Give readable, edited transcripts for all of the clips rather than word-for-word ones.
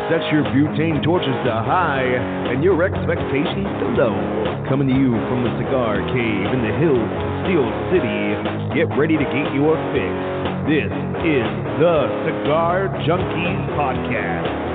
Set your butane torches to high and your expectations to low. Coming to you from the cigar cave in the hills of Steel City. Get ready to get your fix. This is the Cigar Junkies Podcast.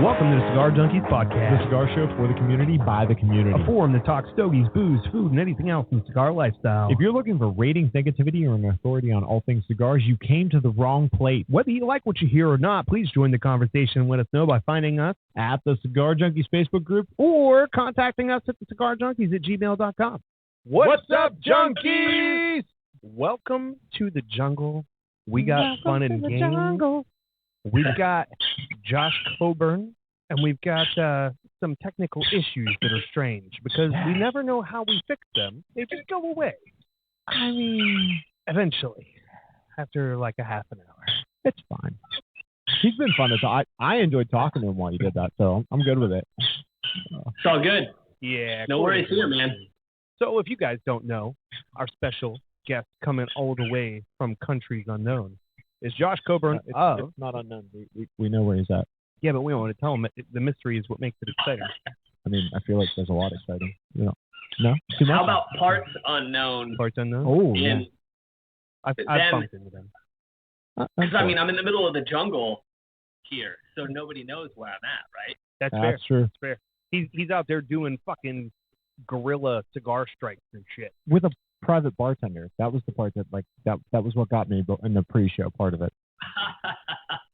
Welcome to the Cigar Junkies Podcast. The cigar show for the community, by the community. A forum that talks stogies, booze, food, and anything else in the cigar lifestyle. If you're looking for ratings, negativity, or an authority on all things cigars, you came to the wrong place. Whether you like what you hear or not, please join the conversation and let us know by finding us At the Cigar Junkies Facebook group. or contacting us at thecigarjunkies@gmail.com. What's up, junkies? Welcome to the jungle. We got fun and games. We've got Josh Coburn, and we've got some technical issues that are strange because we never know how we fix them. They just go away. I mean, eventually, after like a half an hour. It's fine. He's been fun to talk. I enjoyed talking to him while he did that, so I'm good with it. It's all good. Yeah. No worries here, man. So if you guys don't know, our special guest coming all the way from countries unknown is Josh Coburn. It's not unknown. We know where he's at. Yeah, but we don't want to tell him. The mystery is what makes it exciting. I mean, I feel like there's a lot exciting. You know, no? Too much? How about parts unknown? Parts unknown? Oh, yeah. In, I've bumped into them. Because, I mean, I'm in the middle of the jungle here, so nobody knows where I'm at, right? That's fair. That's true. That's fair. He's out there doing fucking guerrilla cigar strikes and shit. With a private bartender. That was the part that, like, that was what got me in the pre-show part of it.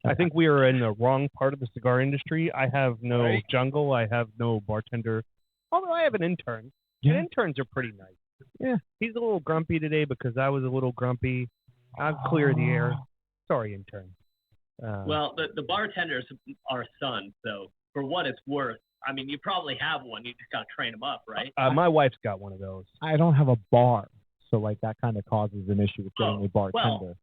I think we are in the wrong part of the cigar industry. I have no jungle. I have no bartender. Although I have an intern. Yeah. And interns are pretty nice. Yeah. He's a little grumpy today because I was a little grumpy. I've cleared the air. Sorry, intern. Well, the bartenders are sons, so for what it's worth, I mean, you probably have one. You just got to train them up, right? My wife's got one of those. I don't have a bar, so, like, that kind of causes an issue with getting a bartender. Well,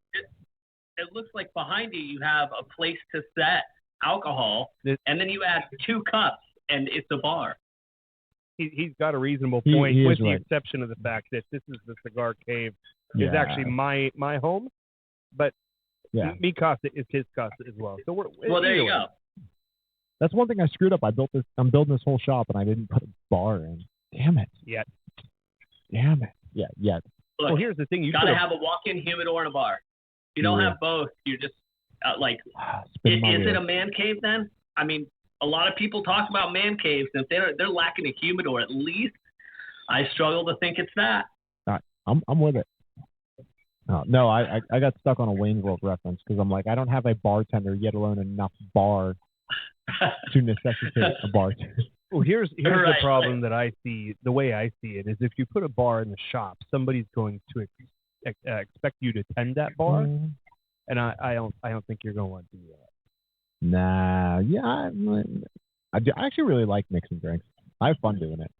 it looks like behind you have a place to set alcohol, and then you add 2 cups, and it's a bar. He's got a reasonable point, he with the right. exception of the fact that this is the Cigar Cave. Yeah. Is actually my home, but Yeah. mi casa is his casa as well. So Well, there you go. That's one thing I screwed up. I'm building this whole shop, and I didn't put a bar in. Damn it. Yet. Damn it. Yeah, yet. Look, Well, here's the thing. You got to have a walk-in humidor and a bar. If you don't have both, you're just, is it a man cave then? I mean, a lot of people talk about man caves, and if they're lacking a humidor at least, I struggle to think it's that. All right. I'm with it. No, I got stuck on a Wayne's World reference because I'm like, I don't have a bartender, yet alone enough bar to necessitate a bartender. Well, here's Right. the problem that I see. The way I see it is, if you put a bar in the shop, somebody's going to expect you to tend that bar, and I don't think you're going to want to do that. Nah, yeah, I actually really like mixing drinks. I have fun doing it.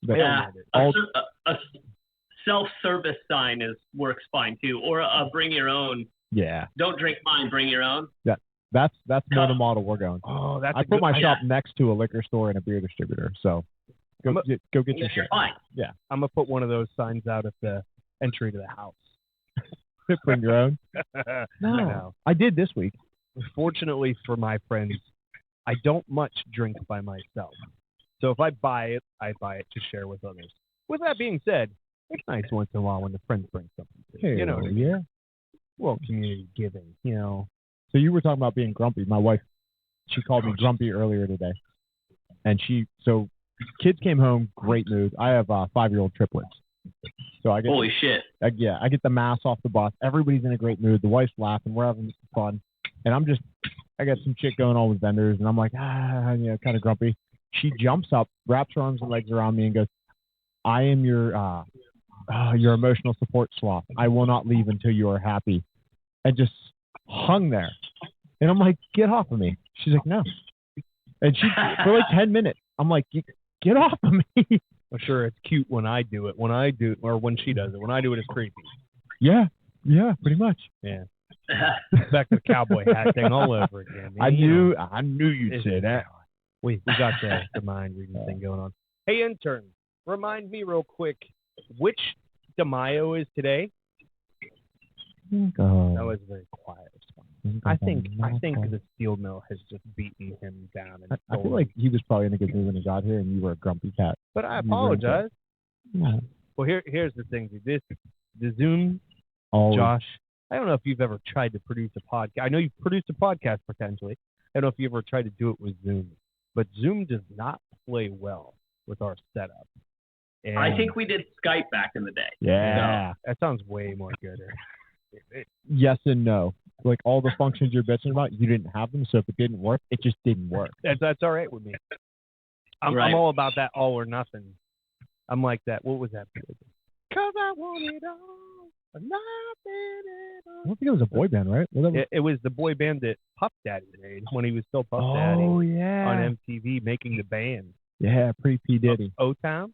But Yeah, a self-service sign works fine too, or a bring your own. yeah, Don't drink mine, bring your own. that's more the model we're going. Oh, that's I put my shop next to a liquor store and a beer distributor, so go get your You're shit. fine. Yeah, I'm gonna put one of those signs out at the entry to the house. bring your own. No. I did this week. Fortunately for my friends, I don't much drink by myself. So if I buy it to share with others. With that being said, it's nice once in a while when the friends bring something to you. You know what I mean? Yeah. Well, community giving, you know. So you were talking about being grumpy. My wife, she called me grumpy earlier today. And kids came home, great mood. I have 5-year-old triplets. So I get Holy shit. I get the mass off the bus. Everybody's in a great mood. The wife's laughing. We're having fun. And I got some shit going on with vendors, and I'm like, kind of grumpy. She jumps up, wraps her arms and legs around me, and goes, I am your emotional support sloth. I will not leave until you are happy. And just hung there. And I'm like, get off of me. She's like, no. And she, for like 10 minutes, I'm like, get off of me. Well, sure, it's cute when I do it. When I do, or when she does it. When I do it, it's creepy. Yeah, pretty much. Yeah. Back to the cowboy hat thing all over again. I knew you'd say that. We got the mind reading thing going on. Hey, intern, remind me real quick, which De Mayo is today? That was a very quiet response. I think the steel mill has just beaten him down. And I feel like he was probably in a good mood when he got here, and you were a grumpy cat. But I apologize. Yeah. Well, here's the thing, dude. The Zoom, Always. Josh. I don't know if you've ever tried to produce a podcast. I know you've produced a podcast potentially. I don't know if you ever tried to do it with Zoom, but Zoom does not play well with our setup. And I think we did Skype back in the day. Yeah. No, that sounds way more gooder. Yes and no. Like all the functions you're bitching about, you didn't have them, so if it didn't work, it just didn't work. That's all right with me. I'm all about that all or nothing. I'm like that. What was that? Because I want it all, or nothing at all. I don't think it was a boy band, right? It was the boy band that Puff Daddy made when he was still Puff Daddy. Oh, yeah. On MTV making the band. Yeah, pre-P. Diddy. O-Town?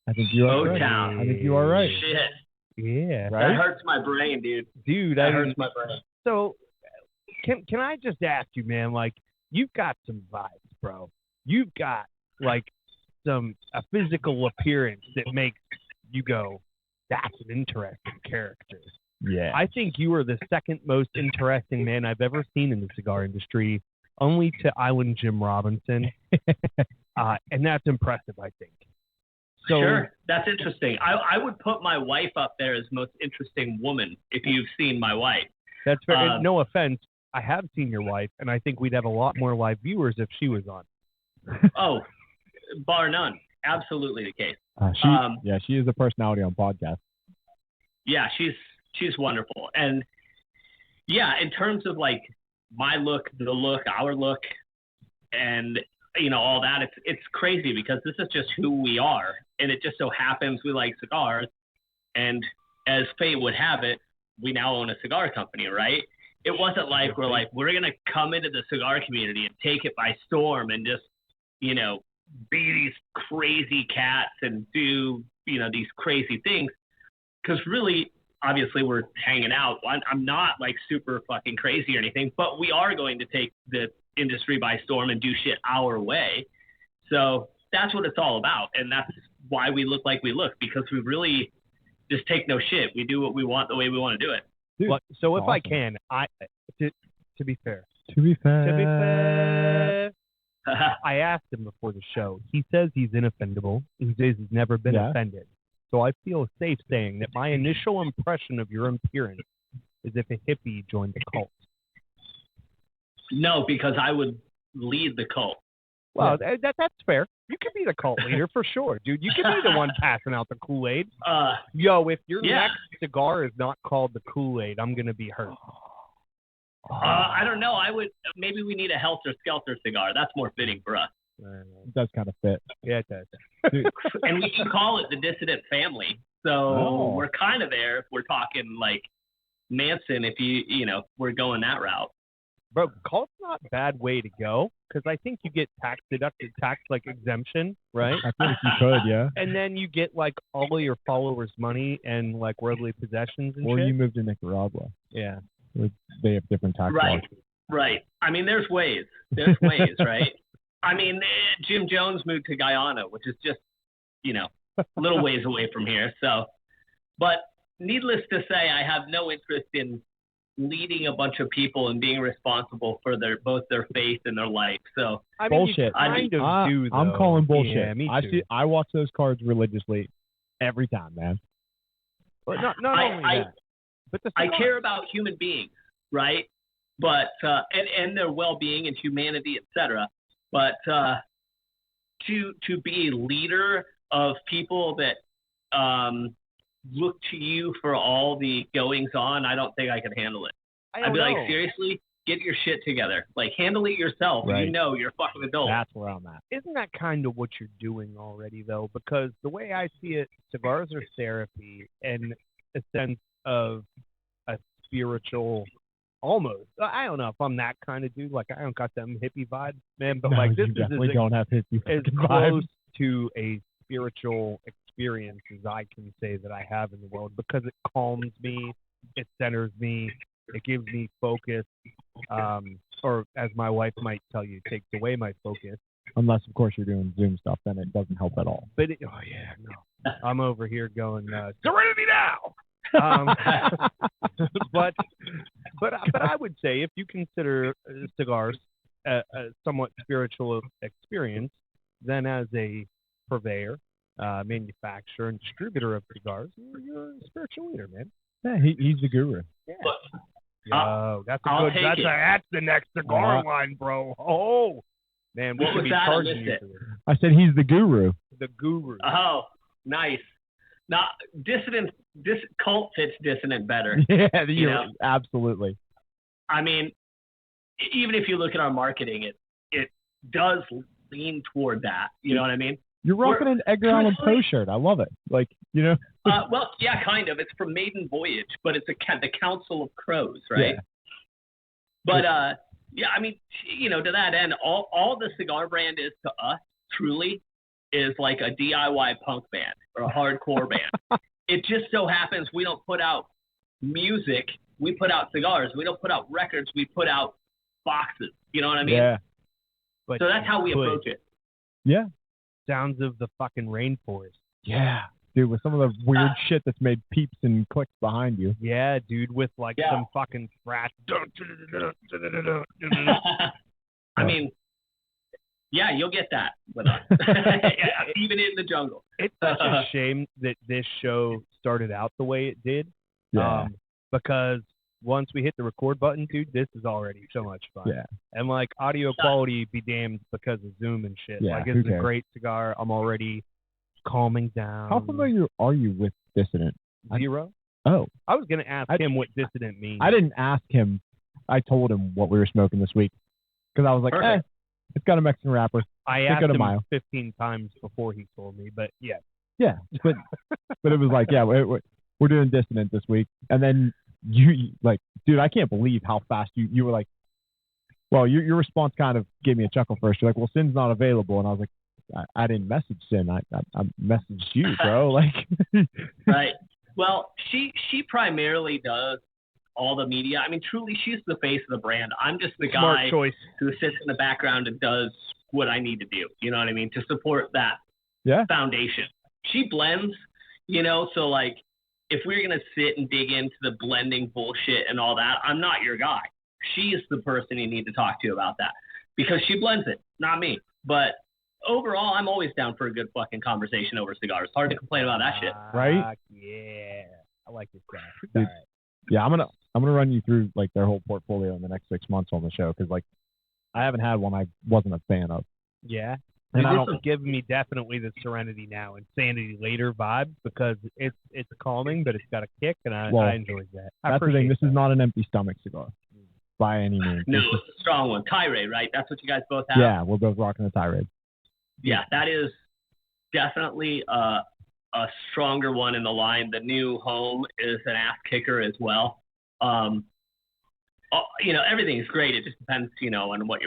I think you are right. O-Town. I think you are right. Shit. Yeah. That hurts my brain, dude. That hurts my brain. So, can I just ask you, man, like, you've got some vibes, bro. You've got, like, a physical appearance that makes you go, that's an interesting character. Yeah. I think you are the second most interesting man I've ever seen in the cigar industry, only to Island Jim Robinson. And that's impressive, I think. So, sure, that's interesting. I would put my wife up there as most interesting woman if you've seen my wife. That's fair. No offense, I have seen your wife, and I think we'd have a lot more live viewers if she was on. Oh, bar none. Absolutely the case. She is a personality on podcasts. Yeah, she's wonderful. And yeah, in terms of like my look, the look, our look, and all that, it's crazy because this is just who we are. And it just so happens we like cigars. And as fate would have it, we now own a cigar company, right? It wasn't like we're going to come into the cigar community and take it by storm and just, be these crazy cats and do, these crazy things. Because really, obviously, we're hanging out. I'm not like super fucking crazy or anything, but we are going to take the industry by storm and do shit our way. So that's what it's all about. And that's why we look like we look, because we really just take no shit. We do what we want the way we want to do it. Dude, so if awesome. I can, to be fair, I asked him before the show. He says he's inoffendable. He says he's never been offended. So I feel safe saying that my initial impression of your appearance is if a hippie joined the cult. No, because I would lead the cult. Well, that's fair. You can be the cult leader for sure, dude. You can be the one passing out the Kool-Aid. If your next cigar is not called the Kool-Aid, I'm going to be hurt. I don't know. Maybe we need a Helter Skelter cigar. That's more fitting for us. It does kind of fit. Yeah, it does. And we can call it the Dissident family. So we're kind of there if we're talking like Manson, if we're going that route. Bro, cult's not a bad way to go because I think you get tax exemption, right? I think you could, yeah. And then you get like all of your followers' money and like worldly possessions and or shit. You moved to Nicaragua. Yeah. They have different tax laws. Right. I mean, there's ways, right? I mean, Jim Jones moved to Guyana, which is just, a little ways away from here. So, but needless to say, I have no interest in leading a bunch of people and being responsible for both their faith and their life. So bullshit. I'm calling bullshit. Yeah, me too. I watch those cards religiously every time, man. But not only that. But I care about human beings, right? But and their well-being and humanity, etc. But to be a leader of people that look to you for all the goings on, I don't think I can handle it. I'd be like, seriously, get your shit together. Like, handle it yourself. Right. You're a fucking adult. That's where I'm at. Isn't that kind of what you're doing already, though? Because the way I see it, cigars are therapy and a sense of a spiritual, almost. I don't know if I'm that kind of dude. Like, I don't got them hippie vibes, man. But like, this definitely don't have hippie as close to a spiritual experience as I can say that I have in the world, because it calms me, it centers me, it gives me focus. Or as my wife might tell you, it takes away my focus. Unless, of course, you're doing Zoom stuff, then it doesn't help at all. But I'm over here going, Serenity now. But But I would say if you consider cigars a somewhat spiritual experience, then as a purveyor, manufacturer, and distributor of cigars, you're a spiritual leader, man. Yeah, he's the guru. Yeah. But, Yo, that's a I'll good. take That's it. that's the next cigar line, bro. Oh, man, we What should was be that? I charging missed you it. for this. I said he's the guru. The guru. Oh, nice. Now, Dissident, this cult fits Dissident better. Yeah, know? Absolutely. I mean, even if you look at our marketing, it does lean toward that. You know what I mean? You're rocking an Edgar Allan Poe shirt. I love it. Like, you know. Well, yeah, kind of. It's from Maiden Voyage, but it's the Council of Crows, right? Yeah. But yeah, I mean, you know, to that end, all the cigar brand is to us truly is like a DIY punk band or a hardcore band. It just so happens we don't put out music. We put out cigars. We don't put out records. We put out boxes. You know what I mean? Yeah. But So that's how we approach it. Yeah. Sounds of the fucking rainforest. Yeah. Dude, with some of the weird shit that's made peeps and clicks behind you. Yeah, dude, with like some fucking thrash. I mean, yeah, you'll get that with us. Even in the jungle. It's such a shame that this show started out the way it did. Yeah. Because once we hit the record button, dude, this is already so much fun. Yeah. And like audio quality be damned because of Zoom and shit. Yeah, like who it's a cares? great cigar. I'm already calming down. How familiar are you with Dissident? Zero? Oh. I was gonna ask him what dissident means. I didn't ask him. I told him what we were smoking this week. Because I was like, Perfect. it's got a Mexican wrapper. I Think asked of the him mile. 15 times before he told me, but yeah. Yeah. But it was like, yeah, we're doing Dissident this week. And then you like, dude, I can't believe how fast you were like, well, your response kind of gave me a chuckle first. You're like, well, Sin's not available. And I was like, I didn't message Sin. I messaged you, bro. Like, Right. Well, she primarily does all the media. I mean, truly, she's the face of the brand. I'm just the Smart guy choice. who sits in the background and does what I need to do. You know what I mean? To support that foundation. She blends, you know, so like if we're going to sit and dig into the blending bullshit and all that, I'm not your guy. She is the person you need to talk to about that because she blends it, not me. But overall, I'm always down for a good fucking conversation over cigars. Hard to complain about that shit. Right? Yeah. I like this guy. Dude, All right. yeah, I'm gonna run you through like their whole portfolio in the next 6 months on the show because like I haven't had one I wasn't a fan of. Yeah. And And I I don't- don't give me definitely the Serenity Now, Insanity Later vibe because it's calming, but it's got a kick, and I enjoy that. I That's the thing. appreciate This is not an empty stomach cigar by any means. No, This is- it's a strong one. Tirade, right? That's what you guys both have? yeah, we're both rocking a tirade. Yeah, that is definitely a stronger one in the line. The new home is an ass kicker as well. You know, everything's great. It just depends, you know, on what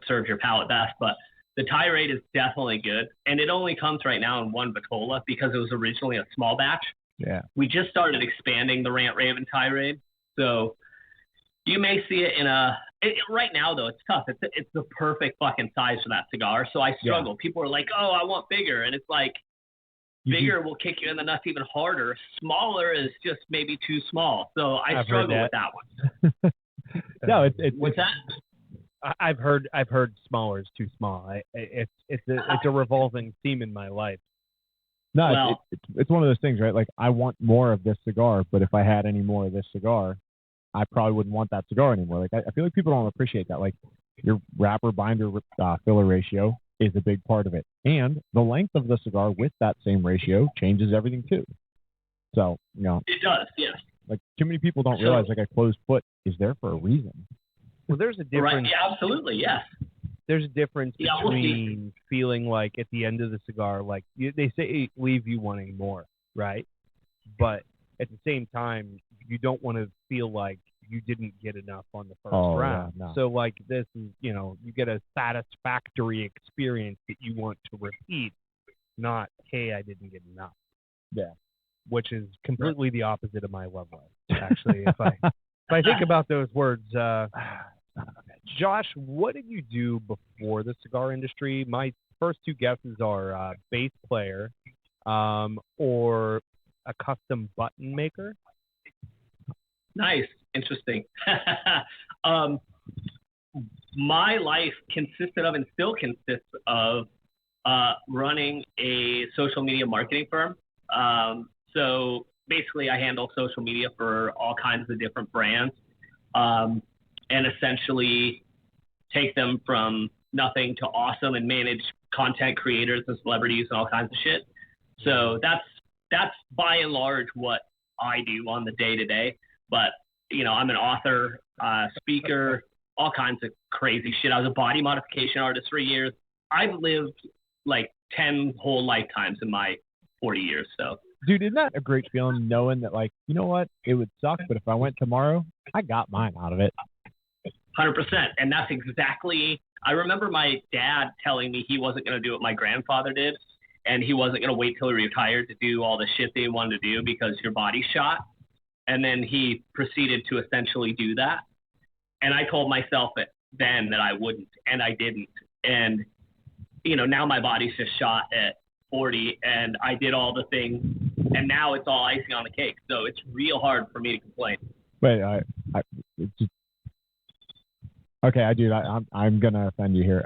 serves your palate best. But the tirade is definitely good. And it only comes right now in one Vitola because it was originally a small batch. Yeah. We just started expanding the Rant Raven tirade. So you may see it in right now, though, it's tough. It's the perfect fucking size for that cigar. So I struggle. People are like, oh, I want bigger. And it's like, bigger will kick you in the nuts even harder. Smaller is just maybe too small. So I struggle with that one. No, it's What's that? I've heard smaller is too small. It's a revolving theme in my life. no, Well- it's one of those things, right? Like I want more of this cigar, but if I had any more of this cigar, I probably wouldn't want that cigar anymore. Like I feel like people don't appreciate that. Like your wrapper binder filler ratio is a big part of it, and the length of the cigar with that same ratio changes everything too. So you know, It does, yes. like too many people don't realize like a closed foot is there for a reason. Well, there's a Right. difference. Yeah, absolutely, yes. There's a difference Yeah, we'll see. between feeling like at the end of the cigar, like they say, leave you wanting more, right? But at the same time, you don't want to feel like you didn't get enough on the first round. Yeah, no. So like this is, you know, you get a satisfactory experience that you want to repeat, not, hey, I didn't get enough. Yeah. Which is completely the opposite of my love life. Actually, if I think about those words, Josh, what did you do before the cigar industry? My first two guesses are bass player or a custom button maker. Nice. Interesting. My life consisted of and still consists of running a social media marketing firm. So basically, I handle social media for all kinds of different brands, and essentially take them from nothing to awesome and manage content creators and celebrities and all kinds of shit. So that's by and large what I do on the day-to-day. But, you know, I'm an author, speaker, all kinds of crazy shit. I was a body modification artist for years. I've lived like 10 whole lifetimes in my 40 years. So, dude, isn't that a great feeling knowing that, like, you know what? It would suck, but if I went tomorrow, I got mine out of it. 100%. And that's exactly, I remember my dad telling me he wasn't going to do what my grandfather did. And he wasn't going to wait till he retired to do all the shit that he wanted to do because your body's shot. And then he proceeded to essentially do that. And I told myself then that I wouldn't, and I didn't. And, you know, now my body's just shot at 40, and I did all the things, and now it's all icing on the cake. So it's real hard for me to complain. Wait, okay, I'm gonna offend you here.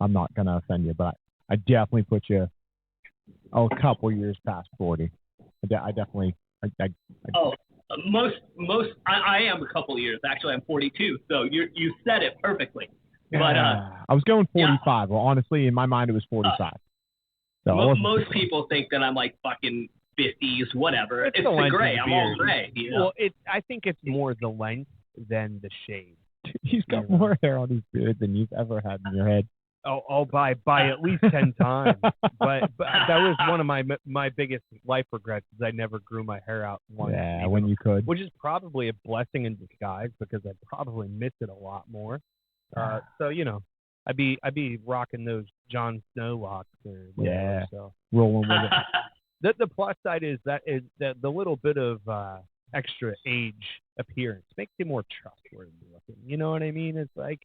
I'm not gonna offend you, but I definitely put you a couple years past 40. I definitely. I am a couple of years. Actually, I'm 42. So you said it perfectly. But I was going 45. Yeah. Well, honestly, in my mind, it was 45. So most people think that I'm like fucking 50s, whatever. It's the gray. I'm all gray. You know? Well, I think it's more the length than the shade. He's got more hair on his beard than you've ever had in your head. Oh, by at least 10 times. But that was one of my biggest life regrets is I never grew my hair out once. Yeah, when you could. Which is probably a blessing in disguise because I probably miss it a lot more. So you know, I'd be rocking those Jon Snow locks or whatever. So rolling with it. The plus side is that the little bit of extra age appearance makes you more trustworthy looking. You know what I mean? It's like,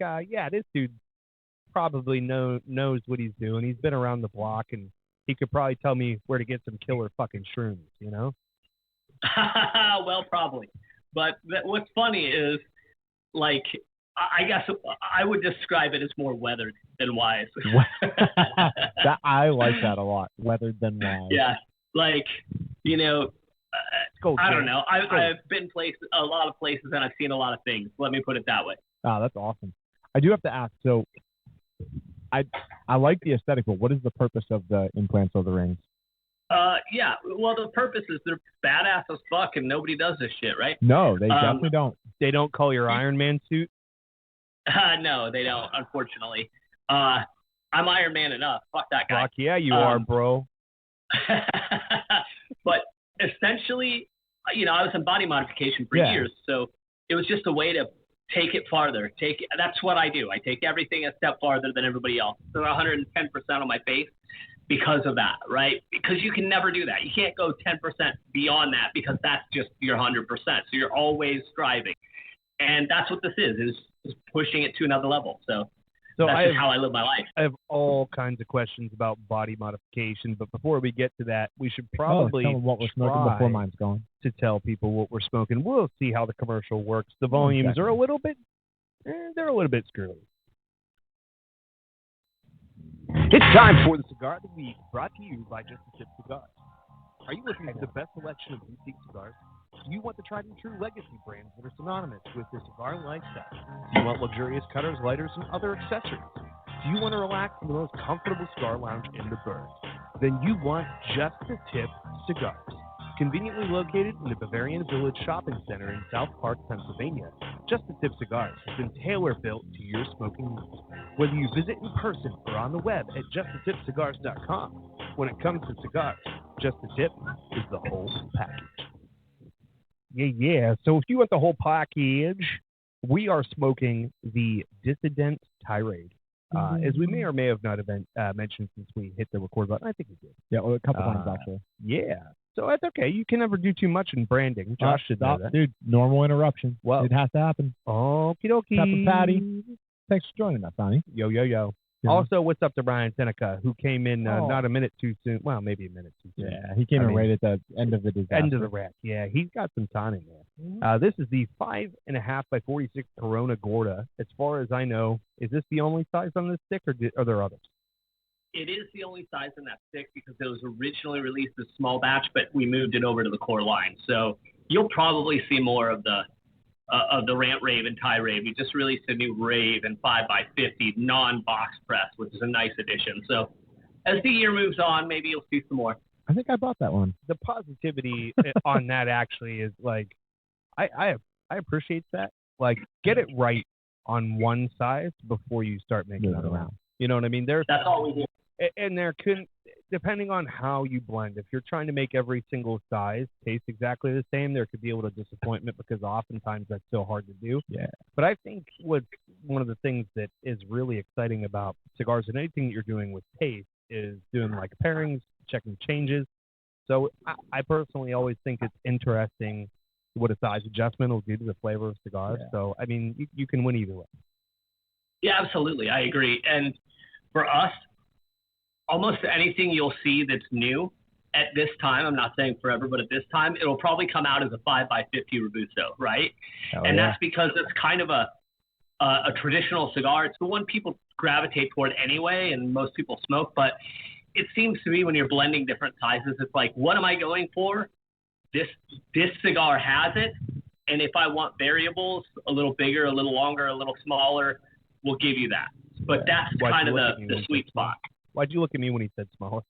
this dude probably knows what he's doing. He's been around the block, and he could probably tell me where to get some killer fucking shrooms, you know? Well, probably. But what's funny is, like, I guess I would describe it as more weathered than wise. I like that a lot. Weathered than wise. Yeah. Like, you know, I don't know. I've been a lot of places, and I've seen a lot of things. Let me put it that way. Oh, that's awesome. I do have to ask, so I like the aesthetic, but what is the purpose of the implants or the rings? Yeah. Well, the purpose is they're badass as fuck, and nobody does this shit, right? No, they definitely don't. They don't call your Iron Man suit? No, they don't, unfortunately. I'm Iron Man enough. Fuck that guy. Fuck yeah, you are, bro. But essentially, you know, I was in body modification for years, so it was just a way to take it farther. That's what I do. I take everything a step farther than everybody else. So 110% on my face because of that, right? Because you can never do that. You can't go 10% beyond that because that's just your 100%. So you're always striving. And that's what this is pushing it to another level. So that's just how I live my life. I have all kinds of questions about body modification, but before we get to that, we should probably tell them what we're smoking before mine's gone. To tell people what we're smoking. We'll see how the commercial works. The volumes are a little bit, they're a little bit screwy. It's time for the Cigar of the Week, brought to you by Just a Tip Cigars. Are you looking for the best selection of boutique cigars? Do you want the tried and true legacy brands that are synonymous with the cigar lifestyle? Do you want luxurious cutters, lighters, and other accessories? Do you want to relax in the most comfortable cigar lounge in the burg? Then you want Just a Tip Cigars. Conveniently located in the Bavarian Village Shopping Center in South Park, Pennsylvania, Just a Tip Cigars has been tailor-built to your smoking needs. Whether you visit in person or on the web at justatipcigars.com, when it comes to cigars, Just a Tip is the whole package. Yeah. So if you want the whole package, we are smoking the Dissident Tirade. As we may or may have not mentioned since we hit the record button. I think we did. Yeah, well, a couple times actually. Yeah. So that's okay. You can never do too much in branding. Josh should know that. Dude, normal interruption. Well, it has to happen. Okie dokie. Pepper Patty. Thanks for joining us, honey. Yo. Also, what's up to Brian Seneca, who came in not a minute too soon. Well, maybe a minute too soon. Yeah, he came in right at the end of the disaster. End of the rack. Yeah, he's got some time in there. This is the 5.5 by 46 Corona Gorda. As far as I know, is this the only size on this stick, or are there others? It is the only size in that stick because it was originally released as small batch, but we moved it over to the core line. So you'll probably see more of the Rant Rave and Tie Rave. We just released a new Rave and 5x50 non-box press, which is a nice addition. So as the year moves on, maybe you'll see some more. I think I bought that one. The positivity on that actually is like, I appreciate that. Like, get it right on one size before you start making it around. You know what I mean? That's all we do. And there can, depending on how you blend, if you're trying to make every single size taste exactly the same, there could be a little disappointment because oftentimes that's so hard to do. Yeah. But I think what's one of the things that is really exciting about cigars and anything that you're doing with taste is doing like pairings, checking changes. So I personally always think it's interesting what a size adjustment will do to the flavor of cigars. Yeah. So, I mean, you can win either way. Yeah, absolutely. I agree. And for us, almost anything you'll see that's new at this time, I'm not saying forever, but at this time, it'll probably come out as a 5x50 Robusto, right? And that's because it's kind of a traditional cigar. It's the one people gravitate toward anyway, and most people smoke. But it seems to me when you're blending different sizes, it's like, what am I going for? This cigar has it, and if I want variables, a little bigger, a little longer, a little smaller, we'll give you that. But that's kind of the sweet spot. Why'd you look at me when he said smaller?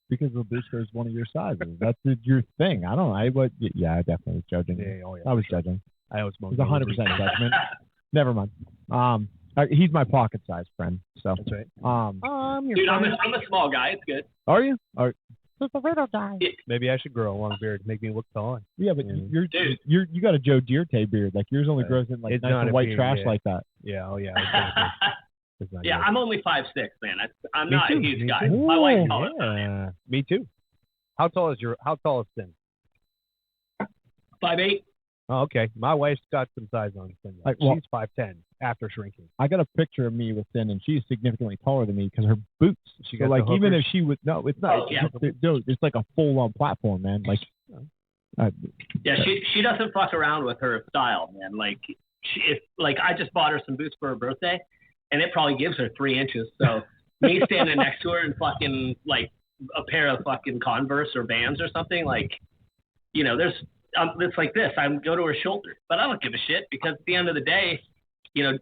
Because Robusto is one of your sizes. That's your thing. I definitely was judging. Yeah. I was judging. I was 100% judgment. Never mind. He's my pocket size friend. So that's right. Dude, I'm a small guy. It's good. Are you? He's a little guy. Maybe I should grow a long beard to make me look taller. Yeah, but you got a Joe Dierte beard. Like yours only grows in like nice white beard, trash like that. Yeah. Oh yeah. Yeah, I'm only 5'6", man. I'm not a huge guy. Ooh, my wife's taller. Yeah. Me too. How tall is Finn? 5'8". Oh, okay. My wife's got some size on Finn. She's 5'10" after shrinking. I got a picture of me with Finn, and she's significantly taller than me because her boots. She got like even if she was it's not. Oh, yeah. It's like a full-on platform, man. Like. She doesn't fuck around with her style, man. Like I just bought her some boots for her birthday. And it probably gives her 3 inches. So me standing next to her and fucking like a pair of fucking Converse or Vans or something, like, you know, there's it's like this. I go to her shoulder, but I don't give a shit because at the end of the day, you know,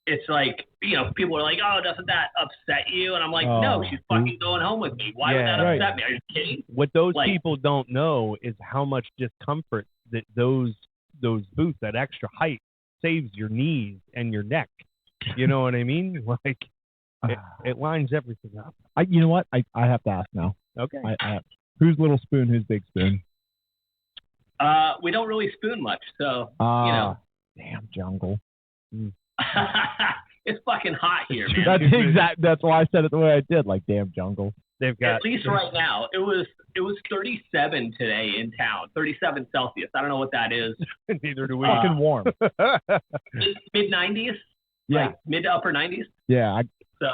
it's like, you know, people are like, oh, doesn't that upset you? And I'm like, no, she's fucking going home with me. Why would that upset me? Are you kidding? What those people don't know is how much discomfort that those boots, that extra height, saves your knees and your neck. You know what I mean? Like, it lines everything up. You know what? I have to ask now. Okay. Who's little spoon? Who's big spoon? We don't really spoon much, so you know. Damn jungle. It's fucking hot here, man. That's why I said it the way I did. Like, damn jungle. They've got at least right now. It was 37 today in town. 37 Celsius. I don't know what that is. Neither do we. Fucking warm. Mid 90s. Yeah. Like mid to upper 90s. Yeah. So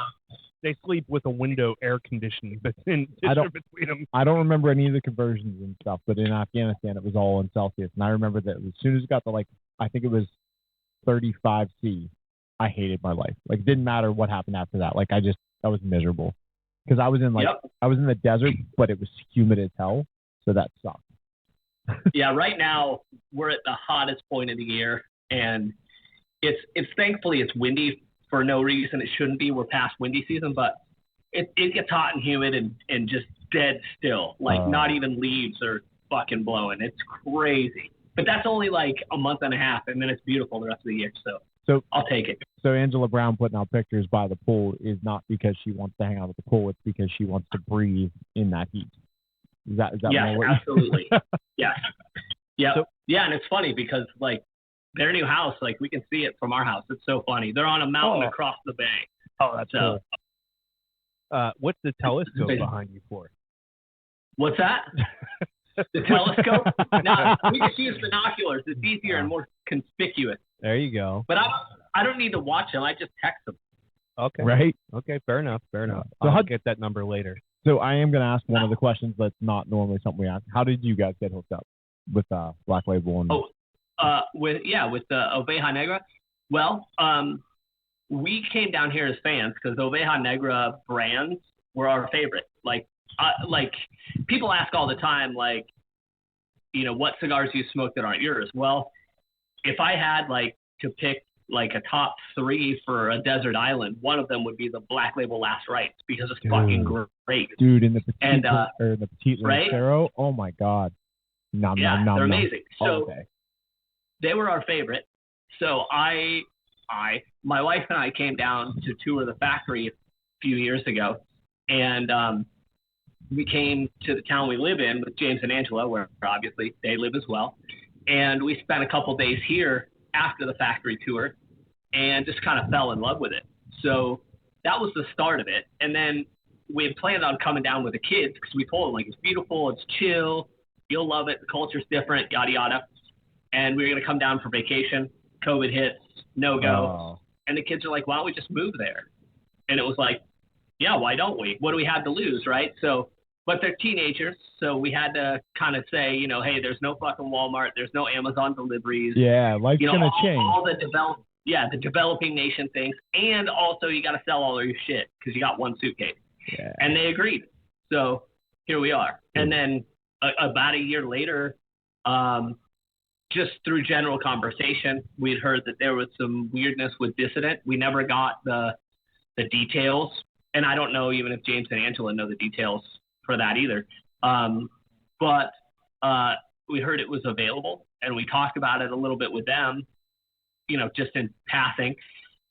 they sleep with a window air conditioning between them. I don't remember any of the conversions and stuff, but in Afghanistan it was all in Celsius, and I remember that as soon as it got to I think it was 35 C, I hated my life. Like, it didn't matter what happened after that. Like, I was miserable because I was in I was in the desert, but it was humid as hell, so that sucked. Yeah, right now we're at the hottest point of the year, and it's thankfully it's windy for no reason. It shouldn't be. We're past windy season, but it gets hot and humid and just dead still. Like not even leaves are fucking blowing. It's crazy. But that's only like a month and a half, and then it's beautiful the rest of the year. So I'll take it. So Angela Brown putting out pictures by the pool is not because she wants to hang out at the pool. It's because she wants to breathe in that heat. Is that yes, absolutely. Yeah. Yeah. So, yeah, and it's funny because like their new house, like we can see it from our house. It's so funny. They're on a mountain across the bay. Oh, that's cool. What's the telescope behind you for? What's that? The telescope? No, we just use binoculars. It's easier and more conspicuous. There you go. But I don't need to watch them. I just text them. Okay. Right? Okay, fair enough. So I'll get that number later. So I am going to ask one of the questions that's not normally something we ask. How did you guys get hooked up with Black Label? With Oveja Negra. Well, we came down here as fans because Oveja Negra brands were our favorite. Like people ask all the time, like, what cigars you smoke that aren't yours? Well, if I had to pick a top 3 for a desert island, one of them would be the Black Label Last Rites because it's fucking great. Dude, in the Petite right? Lancero, oh my God. They're amazing. So okay. They were our favorite. So my wife and I came down to tour the factory a few years ago, and we came to the town we live in with James and Angela, where obviously they live as well. And we spent a couple days here after the factory tour and just kind of fell in love with it. So that was the start of it. And then we had planned on coming down with the kids because we told them, it's beautiful, it's chill, you'll love it, the culture's different, yada, yada. And we were going to come down for vacation. COVID hits, no go. And the kids are like, why don't we just move there? And it was like, yeah, why don't we? What do we have to lose, right? So, but they're teenagers, so we had to kind of say, hey, there's no fucking Walmart, there's no Amazon deliveries. Yeah, life's gonna change. All the developing nation things, and also you got to sell all of your shit because you got one suitcase. Yeah. And they agreed. So here we are. And then about a year later, just through general conversation, we'd heard that there was some weirdness with Dissident. We never got the details, and I don't know even if James and Angela know the details for that either. But we heard it was available, and we talked about it a little bit with them, just in passing.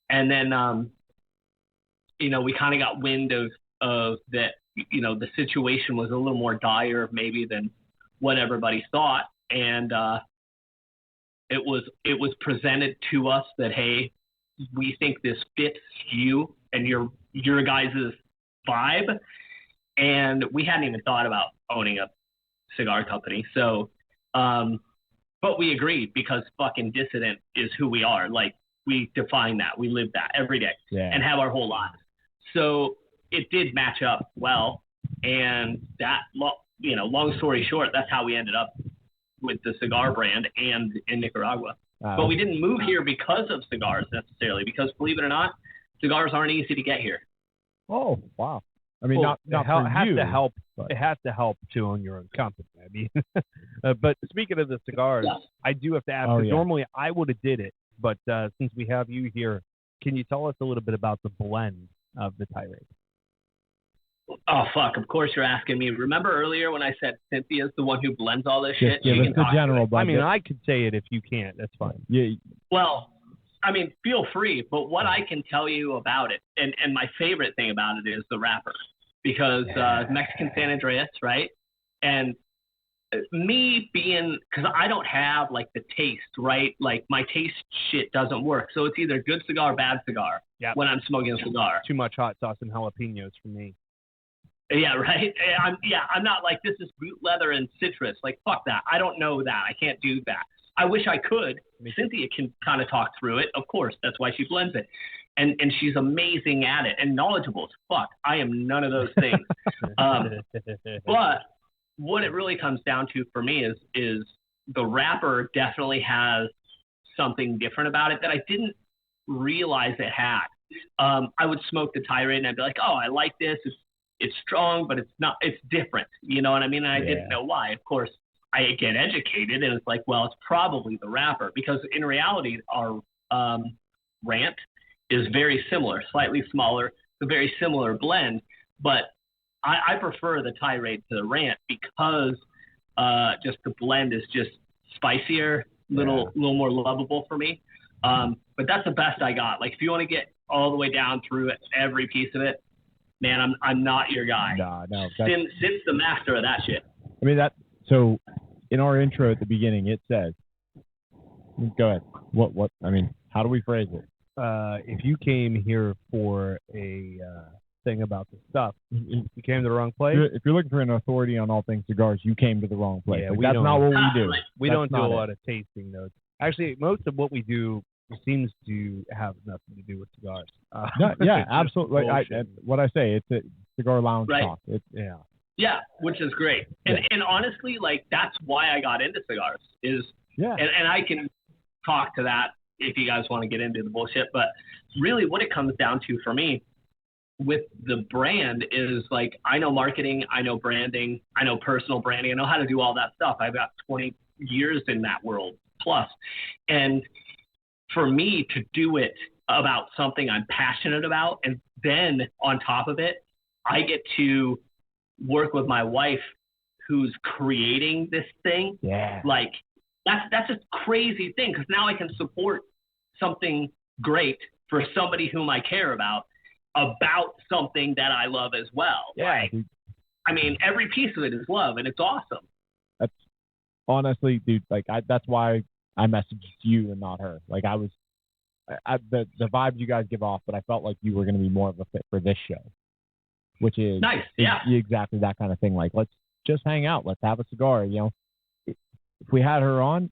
And then, we kind of got wind of that, the situation was a little more dire maybe than what everybody thought. And it was presented to us that, hey, we think this fits you and your guys' vibe. And we hadn't even thought about owning a cigar company. So, but we agreed because fucking Dissident is who we are. We define that. We live that every day and have our whole lives. So it did match up well. And that, long story short, that's how we ended up with the cigar brand and in Nicaragua. But we didn't move here because of cigars necessarily, because believe it or not, cigars aren't easy to get here. Oh, wow. I mean, not it for has you, to help. but- It has to help to own your own company. I mean, but speaking of the cigars, I do have to ask. Normally, I would have did it, but since we have you here, can you tell us a little bit about the blend of the tirade? Oh, fuck. Of course you're asking me. Remember earlier when I said Cynthia's the one who blends all this shit? Give us the general budget. I mean, I could say it if you can't. That's fine. Yeah. Well, I mean, feel free. But what I can tell you about it, and my favorite thing about it is the wrapper. Because Mexican San Andreas, right? And me being, because I don't have the taste, right? My taste shit doesn't work. So it's either good cigar, bad cigar when I'm smoking a cigar. Too much hot sauce and jalapenos for me. Yeah, right. I'm not this is boot leather and citrus. Fuck that. I don't know that. I can't do that. I wish I could. Cynthia can kind of talk through it. Of course, that's why she blends it. And she's amazing at it and knowledgeable as fuck. I am none of those things. But what it really comes down to for me is the wrapper definitely has something different about it that I didn't realize it had. I would smoke the tirade and I'd be like, oh, I like this. It's strong, but it's different. You know what I mean? And I didn't know why. Of course, I get educated and it's well, it's probably the wrapper because in reality, our rant is very similar, slightly smaller, a very similar blend, but I prefer the tirade to the rant because just the blend is just spicier, little more lovable for me. But that's the best I got. If you want to get all the way down through it, every piece of it, man, I'm not your guy. No. Since the master of that shit. I mean so in our intro at the beginning it says, go ahead. What I mean, how do we phrase it? If you came here for a thing about the stuff, you came to the wrong place. If you're looking for an authority on all things cigars, you came to the wrong place. Yeah, that's not what we do. We don't do a lot of tasting notes. Actually, most of what we do seems to have nothing to do with cigars. No, yeah, It's just absolutely. bullshit. What I say, it's a cigar lounge Right. talk. Yeah. Yeah, which is great. And honestly, like, that's why I got into cigars is, and I can talk to that if you guys want to get into the bullshit, but really what it comes down to for me with the brand is, like, I know marketing, I know branding, I know personal branding, I know how to do all that stuff. I've got 20 years in that world plus. And for me to do it about something I'm passionate about, and then on top of it, I get to work with my wife who's creating this thing. Yeah. Like, that's a crazy thing, because now I can support something great for somebody whom I care about something that I love as well. Yeah. Like, I mean, every piece of it is love, and it's awesome. That's honestly, dude, like, that's why I messaged you and not her. Like, the vibe you guys give off, but I felt like you were going to be more of a fit for this show, which is nice. Yeah. Exactly that kind of thing. Like, let's just hang out. Let's have a cigar. You know, if we had her on,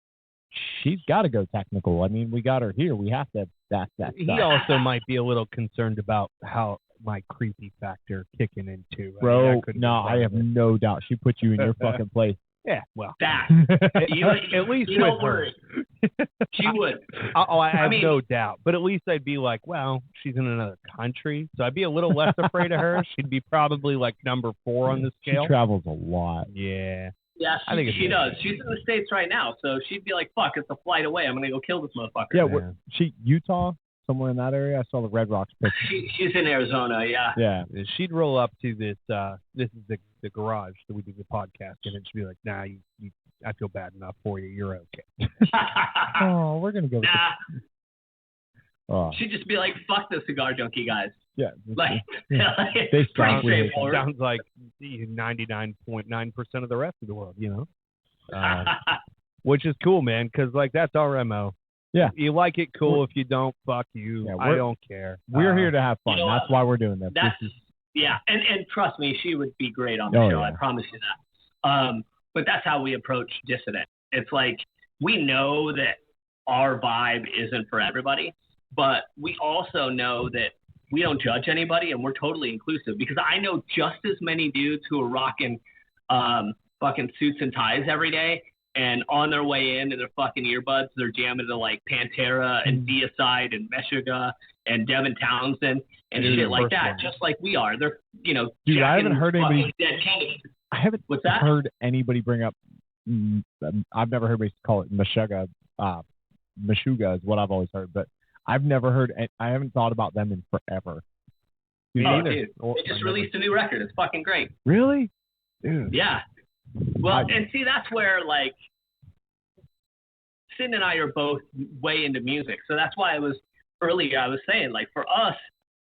she's got to go technical. I mean, we got her here. We have to. That He stuff. also might be a little concerned about how my creepy factor kicking into. Bro, no, I have no doubt. She put you in your fucking place. Yeah, well, that at least you with don't her. worry. She would. I have mean, no doubt. But at least I'd be like, well, she's in another country, so I'd be a little less afraid of her. She'd be probably like number 4 on the scale. She travels a lot. Yeah. Yeah, I think she does. She's in the States right now, so she'd be like, fuck, it's a flight away. I'm going to go kill this motherfucker. Yeah, Utah, somewhere in that area. I saw the Red Rocks picture. She's in Arizona, yeah. Yeah. She'd roll up to this, this is the garage that we do the podcast, and she'd be like, nah, I feel bad enough for you. You're okay. Oh, we're going to go with She'd just be like, fuck the cigar junkie guys. Yeah. Like, they pretty straightforward. Sounds like 99.9% of the rest of the world, you know? Which is cool, man, because, like, that's our MO. Yeah. You like it, cool. If you don't, fuck you. Yeah, I don't care. We're here to have fun. You know That's why we're doing this. Yeah, and trust me, she would be great on the show. Yeah. I promise you that. But that's how we approach Dissident. It's like, we know that our vibe isn't for everybody, but we also know that we don't judge anybody, and we're totally inclusive, because I know just as many dudes who are rocking fucking suits and ties every day, and on their way in their fucking earbuds, they're jamming to like Pantera and Dissident and Meshuggah and Devin Townsend and shit like that, just like we are. They're, you know, dude, I haven't heard anybody. Dead Kennedys. I haven't heard anybody bring up. I've never heard anybody call it Meshuggah. Meshuggah is what I've always heard, but I've never heard. I haven't thought about them in forever. Dude, they just released a new record. It's fucking great. Really? Dude. Yeah. Well, and see, that's where, like, Sin and I are both way into music. So that's why I was saying, like, for us,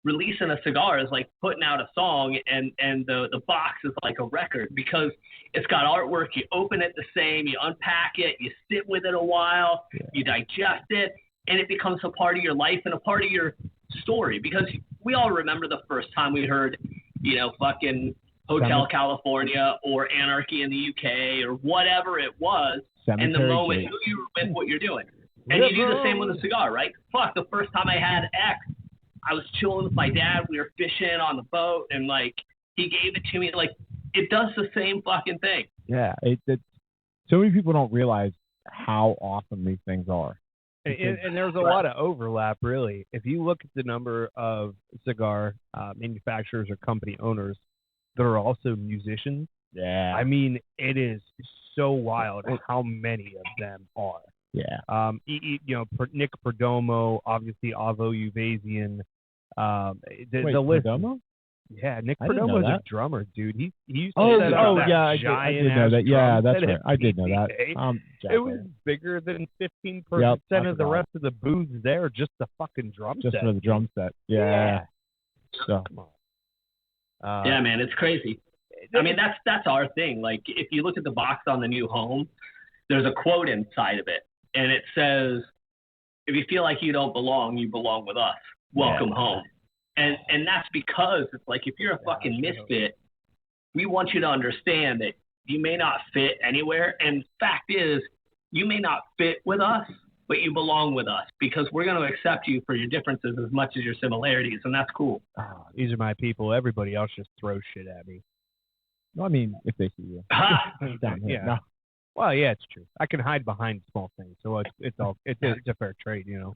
releasing a cigar is like putting out a song, and the box is like a record, because it's got artwork. You open it the same, you unpack it, you sit with it a while, you digest it, and it becomes a part of your life and a part of your story. Because we all remember the first time we heard, you know, fucking Hotel California or Anarchy in the UK or whatever it was, and the moment who you were with, what you're doing. And you do the same with a cigar, right? Fuck, the first time I had X, I was chilling with my dad. We were fishing on the boat, and, like, he gave it to me. Like, it does the same fucking thing. Yeah, so many people don't realize how awesome these things are. And there's a lot of overlap, really. If you look at the number of cigar manufacturers or company owners that are also musicians, I mean, it is so wild how many of them are. Yeah. You know, Nick Perdomo, obviously Avo Uvasian. The list. Perdomo? Yeah, Nick Perdomo's a drummer, dude. He used to set up that I did know that. Yeah, that's right. I did know that. It was bigger than 15% of the rest of the booths there, just the fucking drum set. Just for the drum set. Yeah. So. Come on. Yeah, man, it's crazy. I mean, that's our thing. Like, if you look at the box on the new home, there's a quote inside of it, and it says, "If you feel like you don't belong, you belong with us. Welcome home." And that's because it's like, if you're a fucking misfit, we want you to understand that you may not fit anywhere. And fact is, you may not fit with us, but you belong with us because we're going to accept you for your differences as much as your similarities, and that's cool. Oh, these are my people. Everybody else just throws shit at me. Well, I mean, if they see you. Down here. Yeah. No. Well, yeah, it's true. I can hide behind small things, so it's a fair trade, you know.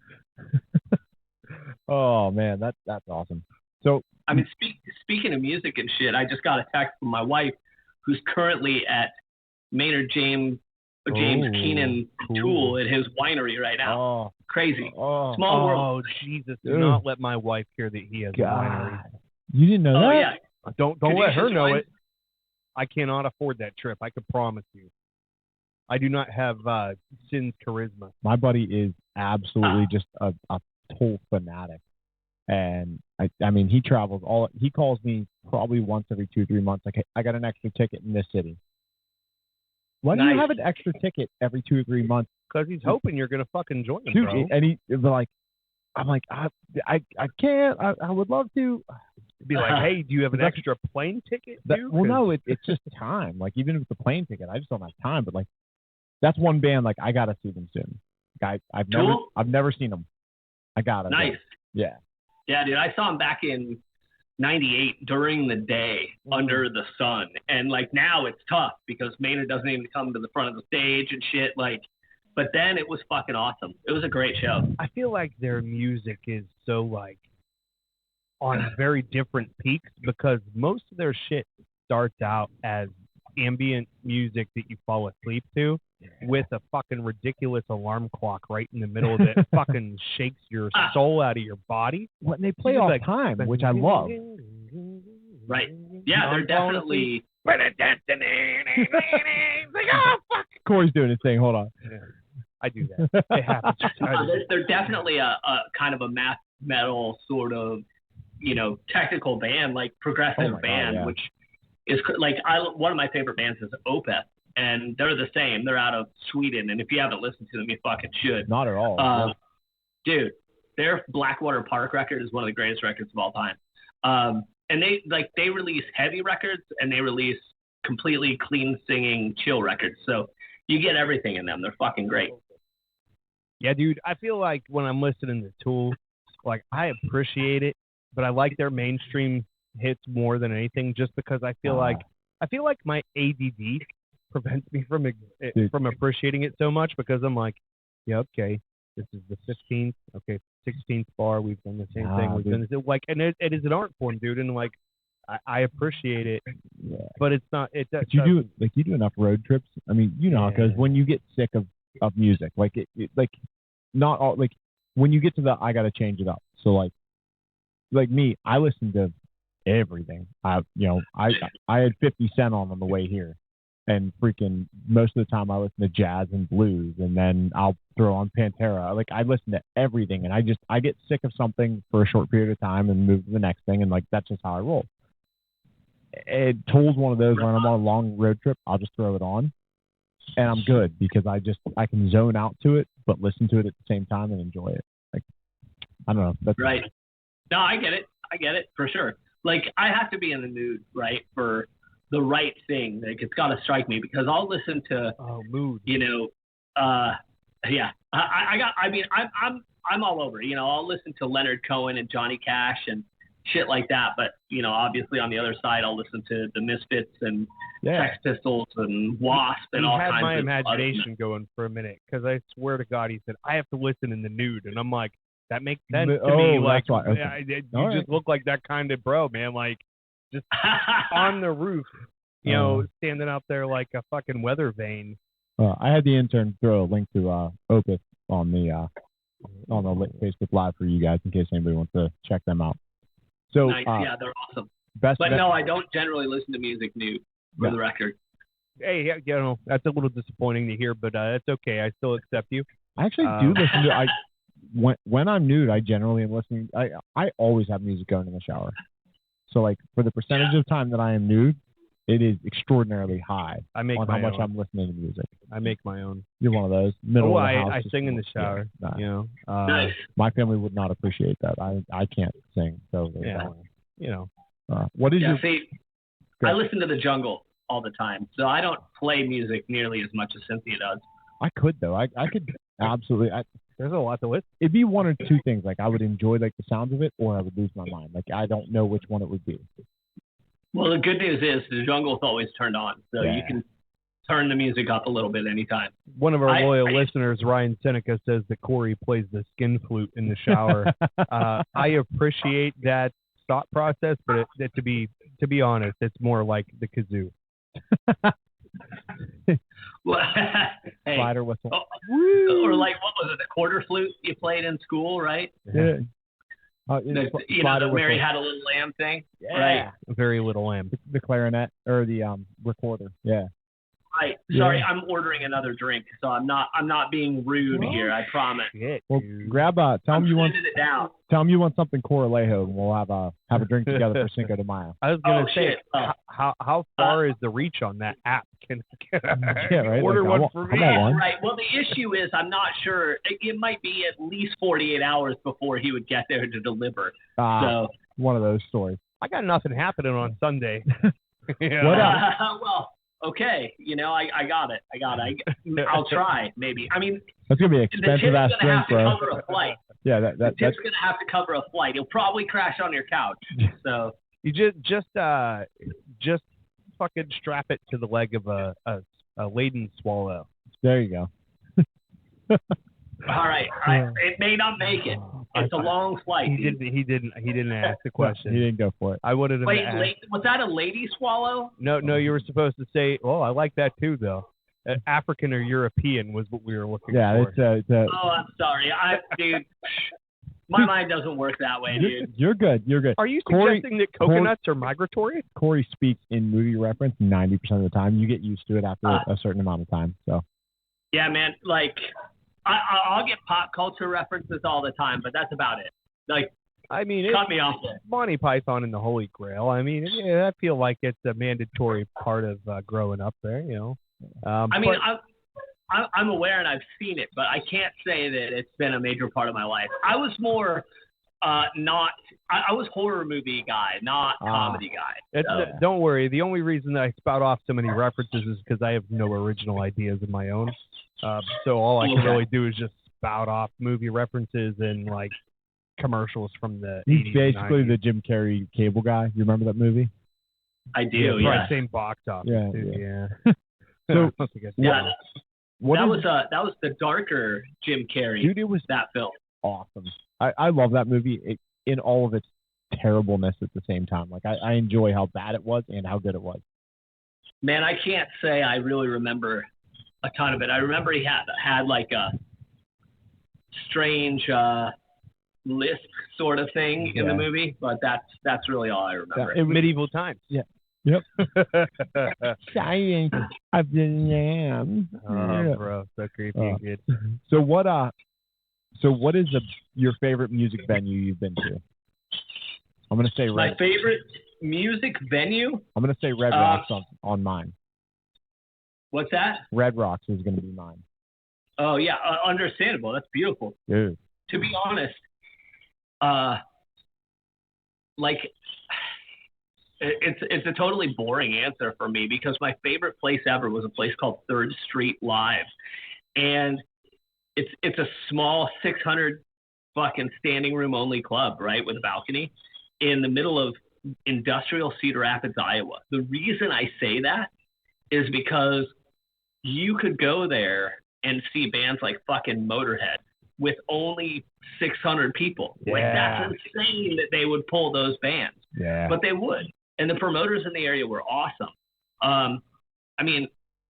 Oh man, that's awesome. So I mean, speaking of music and shit, I just got a text from my wife, who's currently at Maynard James Keenan Tool at his winery right now. Oh, crazy. Oh, Small world. Oh Jesus! Do not let my wife hear that he has a winery. You didn't know that? Oh yeah. Don't let her know it. I cannot afford that trip. I can promise you. I do not have Sin's charisma. My buddy is absolutely just a total fanatic. And I mean, he travels he calls me probably once every 2-3 months. Like, hey, I got an extra ticket in this city. Why do you have an extra ticket every 2 or 3 months? Because he's hoping you're going to fucking join him, Dude, bro. and I'm like, I can't. I would love to. Be like, hey, do you have an extra plane ticket, dude? Well, no, it's just time. Like, even if it's a plane ticket, I just don't have time. But like, that's one band. Like, I gotta see them soon. Like, I've never seen them. I gotta. Nice. Yeah. Yeah, dude. I saw him back in '98 during the day under the sun, and like now it's tough because Maynard doesn't even come to the front of the stage and shit. Like, but then it was fucking awesome. It was a great show. I feel like their music is so like on very different peaks because most of their shit starts out as ambient music that you fall asleep to with a fucking ridiculous alarm clock right in the middle that fucking shakes your soul out of your body. When they play all the time, which I love. Right. Yeah, they're definitely. Like, oh, fuck. Corey's doing his thing. Hold on. Yeah, I do that. It happens. They're definitely a kind of a math metal sort of, technical band, like progressive band, which is like one of my favorite bands is Opeth, and they're the same. They're out of Sweden, and if you haven't listened to them, you fucking should. Not at all. Dude, their Blackwater Park record is one of the greatest records of all time. And they release heavy records and they release completely clean singing chill records. So you get everything in them. They're fucking great. Yeah, dude. I feel like when I'm listening to Tool, like I appreciate it, but I like their mainstream hits more than anything, just because I feel like my ADD prevents me from appreciating it so much, because I'm like, yeah, okay, this is the 15th, okay, 16th bar, we've done the same thing, we've done this, like, and it is an art form, dude, and like I appreciate it, but it's not. But you do enough road trips. I mean, because when you get sick of music, like not all, like when you get to the I gotta change it up. So like me, I listen to everything. I had 50 Cent on the way here, and freaking most of the time I listen to jazz and blues, and then I'll throw on Pantera. Like I listen to everything, and I get sick of something for a short period of time and move to the next thing, and like that's just how I roll. Tool's one of those when I'm on a long road trip, I'll just throw it on, and I'm good because I can zone out to it, but listen to it at the same time and enjoy it. Like I don't know. That's right. No, I get it for sure. Like I have to be in the mood, right, for the right thing. Like it's got to strike me, because I'll listen to mood. Yeah. I'm all over. I'll listen to Leonard Cohen and Johnny Cash and shit like that. But obviously on the other side, I'll listen to the Misfits and Sex Pistols and Wasp and all kinds of. He had my imagination going for a minute, because I swear to God, he said I have to listen in the nude, and I'm like, that makes sense to me. Like, you just look like that kind of bro, man. Like, just on the roof, standing out there like a fucking weather vane. I had the intern throw a link to Opeth on the Facebook Live for you guys in case anybody wants to check them out. So nice. Yeah, they're awesome. No, I don't generally listen to music nude, for the record. Hey, that's a little disappointing to hear, but that's okay. I still accept you. I actually do listen to. When I'm nude, I generally am listening. I always have music going in the shower. So like for the percentage of time that I am nude, it is extraordinarily high on how much I'm listening to music. I make my own. You're one of those middle of the house. I sing in the shower. Yeah, nice. My family would not appreciate that. I can't sing. So what is your? See, I listen to the Jungle all the time, so I don't play music nearly as much as Cynthia does. I could though. I could Absolutely. There's a lot to listen. It'd be one or two things. Like I would enjoy like the sounds of it, or I would lose my mind. Like I don't know which one it would be. Well, the good news is the jungle's always turned on, so you can turn the music up a little bit anytime. One of our loyal listeners, Ryan Seneca, says that Corey plays the skin flute in the shower. I appreciate that thought process, but to be honest, it's more like the kazoo. Well, hey, Slider whistle. Or like, what was it, the quarter flute you played in school, right? Yeah. The Mary Had a Little Lamb thing, right? Very Little Lamb. The clarinet or the recorder. Yeah. Right. Sorry, I'm ordering another drink, so I'm not being rude here. I promise. Well, grab tell him you want something Coralejo, and we'll have a drink together for Cinco de Mayo. I was gonna say, how far is the reach on that app? Can right? Order like, one for me? Right. Well, the issue is I'm not sure. It might be at least 48 hours before he would get there to deliver. So one of those stories. I got nothing happening on Sunday. Well. Okay, I got it. I'll try, maybe. I mean, that's gonna be expensive ass drink, bro. Cover a flight. Yeah, that's gonna have to cover a flight. He'll probably crash on your couch. So you just fucking strap it to the leg of a laden swallow. There you go. All right. It may not make it. It's a long flight. He didn't ask the question. He didn't go for it. I wanted him to ask. Was that a lady swallow? No, you were supposed to say, "Oh, I like that too, though." African or European was what we were looking for. Yeah, it's Oh, I'm sorry. Dude, my mind doesn't work that way, dude. You're good. Are you suggesting that coconuts are migratory? Corey speaks in movie reference 90% of the time. You get used to it after a certain amount of time. So. Yeah, man. Like. I'll get pop culture references all the time, but that's about it. Like, I mean, cut me off there. Monty Python and the Holy Grail. I mean, I feel like it's a mandatory part of growing up there. I'm aware and I've seen it, but I can't say that it's been a major part of my life. I was more I was horror movie guy, not comedy guy. Don't worry. The only reason that I spout off so many references is because I have no original ideas of my own. So all I can really do is just spout off movie references and like commercials from the 80s. He's basically the Jim Carrey cable guy. You remember that movie? I do. Yeah. Same box office. Yeah. So that was the darker Jim Carrey. Dude, it was that film. Awesome. I love that movie in all of its terribleness at the same time. Like I enjoy how bad it was and how good it was. Man, I can't say I really remember a ton of it. I remember he had like a strange lisp sort of thing in the movie, but that's really all I remember. Medieval times. Yeah. Yep. Science of the Lamb. Oh, bro, so creepy, kid. So what is your favorite music venue you've been to? I'm gonna say my favorite music venue. I'm gonna say Red Rocks on mine. What's that? Red Rocks is gonna be mine. Oh yeah, understandable. That's beautiful. Dude. To be honest, like it's a totally boring answer for me because my favorite place ever was a place called 3rd Street Live, and it's a small 600 fucking standing room only club, right, with a balcony in the middle of industrial Cedar Rapids, Iowa. The reason I say that is because you could go there and see bands like fucking Motorhead with only 600 people. Yeah. Like, that's insane that they would pull those bands. Yeah. But they would. And the promoters in the area were awesome. I mean,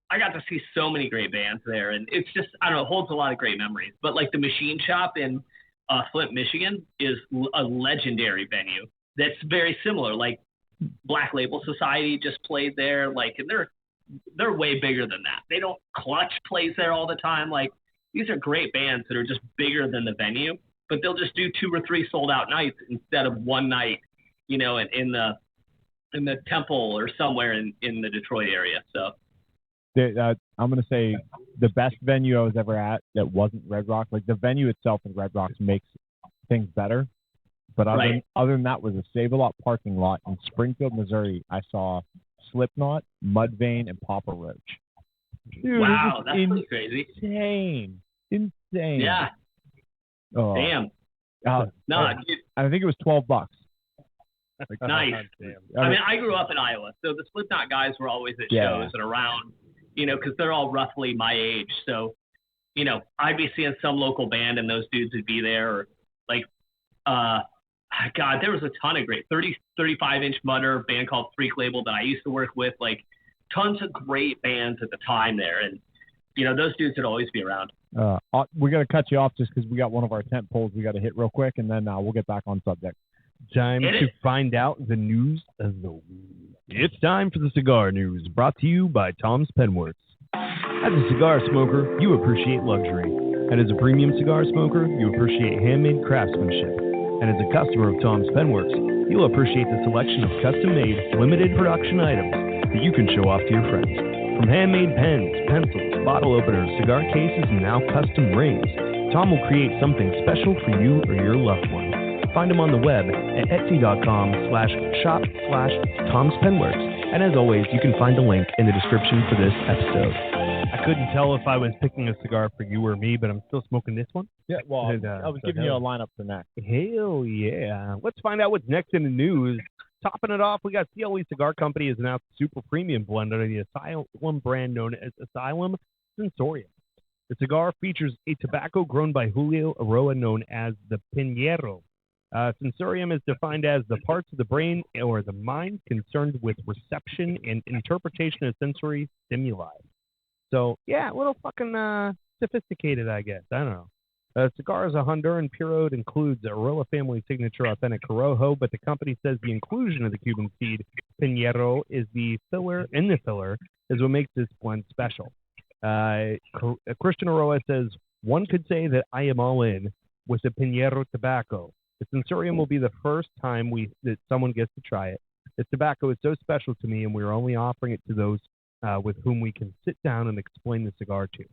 I got to see so many great bands there, and it's just, I don't know, it holds a lot of great memories. But like the Machine Shop in Flint, Michigan is a legendary venue that's very similar. Like Black Label Society just played there, like, and they're way bigger than that. They don't Clutch plays there all the time. Like, these are great bands that are just bigger than the venue, but they'll just do 2 or 3 sold out nights instead of one night, you know, in the Temple or somewhere in the Detroit area. So I'm going to say the best venue I was ever at that wasn't Red Rock. Like, the venue itself in Red Rocks makes things better. But other than that was a Save-A-Lot parking lot in Springfield, Missouri. I saw Slipknot, Mudvayne, and Papa Roach. Dude, wow, that's pretty crazy. Insane. Damn. Yeah. Oh. Damn. No, I think it was $12. Nice. I mean, I grew up in Iowa, so the Slipknot guys were always at shows and around, because they're all roughly my age. So, I'd be seeing some local band and those dudes would be there. Or like, God, there was a ton of great 35-inch Mutter band called Freak Label that I used to work with. Like, tons of great bands at the time there, and those dudes would always be around. We got to cut you off just because we got one of our tent poles we got to hit real quick, and then we'll get back on subject. Time to find out the news of the week. It's time for the cigar news, brought to you by Tom's Penworks. As a cigar smoker, you appreciate luxury. And as a premium cigar smoker, you appreciate handmade craftsmanship. And as a customer of Tom's Penworks, you'll appreciate the selection of custom-made, limited production items that you can show off to your friends. From handmade pens, pencils, bottle openers, cigar cases, and now custom rings, Tom will create something special for you or your loved one. Find him on the web at etsy.com/shop/Tom'sPenworks. And as always, you can find a link in the description for this episode. I couldn't tell if I was picking a cigar for you or me, but I'm still smoking this one. Yeah, well, I was giving you a lineup for next. Hell yeah. Let's find out what's next in the news. Topping it off, we got CLE Cigar Company has announced a super premium blend under the Asylum brand known as Asylum Sensorium. The cigar features a tobacco grown by Julio Aroa known as the Pinheiro. Sensorium is defined as the parts of the brain or the mind concerned with reception and interpretation of sensory stimuli. So, yeah, a little fucking sophisticated, I guess. I don't know. Cigar is a Honduran Puro. It includes a Aroa family signature authentic Corojo, but the company says the inclusion of the Cuban seed Pinheiro is the filler is what makes this blend special. Christian Aroa says, one could say that I am all in with the Pinheiro tobacco. The Sensorium will be the first time that someone gets to try it. This tobacco is so special to me, and we're only offering it to those with whom we can sit down and explain the cigar to.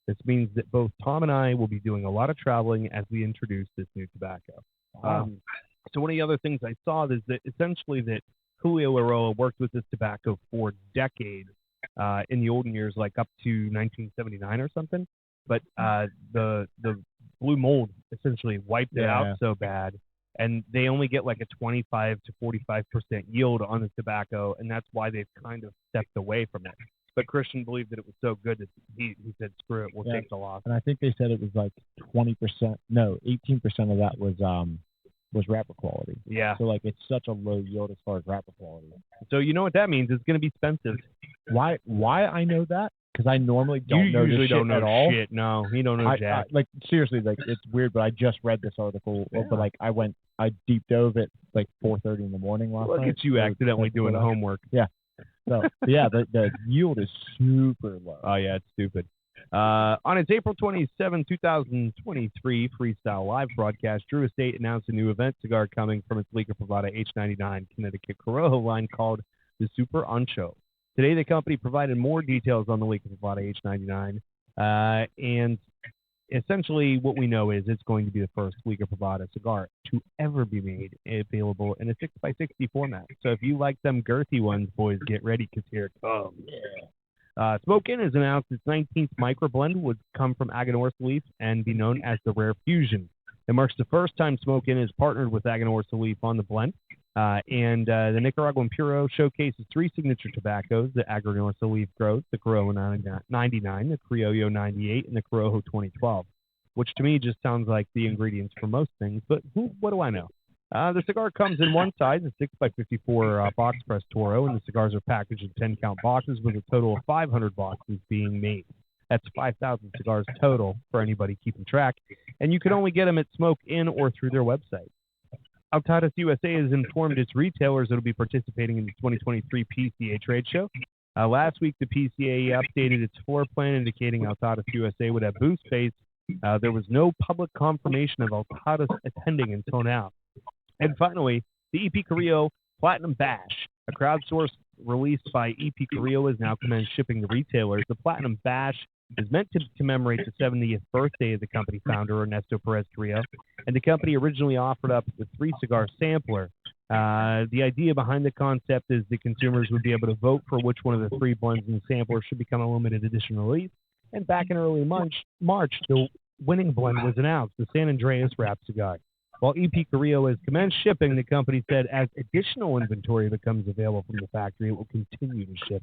This means that both Tom and I will be doing a lot of traveling as we introduce this new tobacco. Wow. So one of the other things I saw is that essentially that Julio Aroa worked with this tobacco for decades in the olden years, like up to 1979 or something. But the blue mold essentially wiped it out so bad, and they only get like a 25 to 45% yield on the tobacco, and that's why they've kind of stepped away from it. But Christian believed that it was so good that he said, screw it, we'll take the loss. And I think they said it was like 18% of that was wrapper quality. Yeah. So like it's such a low yield as far as wrapper quality. So you know what that means? It's going to be expensive. Why I know that? Because I normally don't know this shit at all. Shit. No, you don't know jack. Like seriously, like it's weird, but I just read this article. Yeah. But like I deep dove at like 4:30 in the morning last night. Look at you accidentally doing homework. Yeah. So yeah, the yield is super low. Oh yeah, it's stupid. On its April 27, 2023 Freestyle Live broadcast, Drew Estate announced a new event cigar coming from its Liga Privada H99 Connecticut Corojo line called the Super Ancho. Today, the company provided more details on the Liga Privada H99, and essentially what we know is it's going to be the first Liga Privada cigar to ever be made available in a 6x60 format. So if you like them girthy ones, boys, get ready because here it comes. Yeah. Smoke Inn has announced its 19th microblend would come from Aganorsa leaf and be known as the Rare Fusion. It marks the first time Smoke Inn has partnered with Aganorsa leaf on the blend. And the Nicaraguan Puro showcases three signature tobaccos: the Aganorsa leaf grows, the Corojo 99, the Criollo 98, and the Corojo 2012, which to me just sounds like the ingredients for most things, but what do I know? The cigar comes in one size, a 6x54 box press Toro, and the cigars are packaged in 10-count boxes with a total of 500 boxes being made. That's 5,000 cigars total for anybody keeping track, and you can only get them at Smoke Inn or through their website. Altadas USA has informed its retailers that will be participating in the 2023 PCA trade show. Last week, the PCA updated its floor plan, indicating Altadas USA would have booth space. There was no public confirmation of Altadas attending until now. And finally, the EP Carrillo Platinum Bash, a crowdsourced release by EP Carrillo, is now commenced shipping to retailers. The Platinum Bash is meant to commemorate the 70th birthday of the company founder, Ernesto Perez Carrillo, and the company originally offered up the 3-cigar sampler. The idea behind the concept is that consumers would be able to vote for which one of the 3 blends in the sampler should become a limited edition release. And back in early March, the winning blend was announced, the San Andreas Wrap Cigar. While EP Carrillo has commenced shipping, the company said as additional inventory becomes available from the factory, it will continue to ship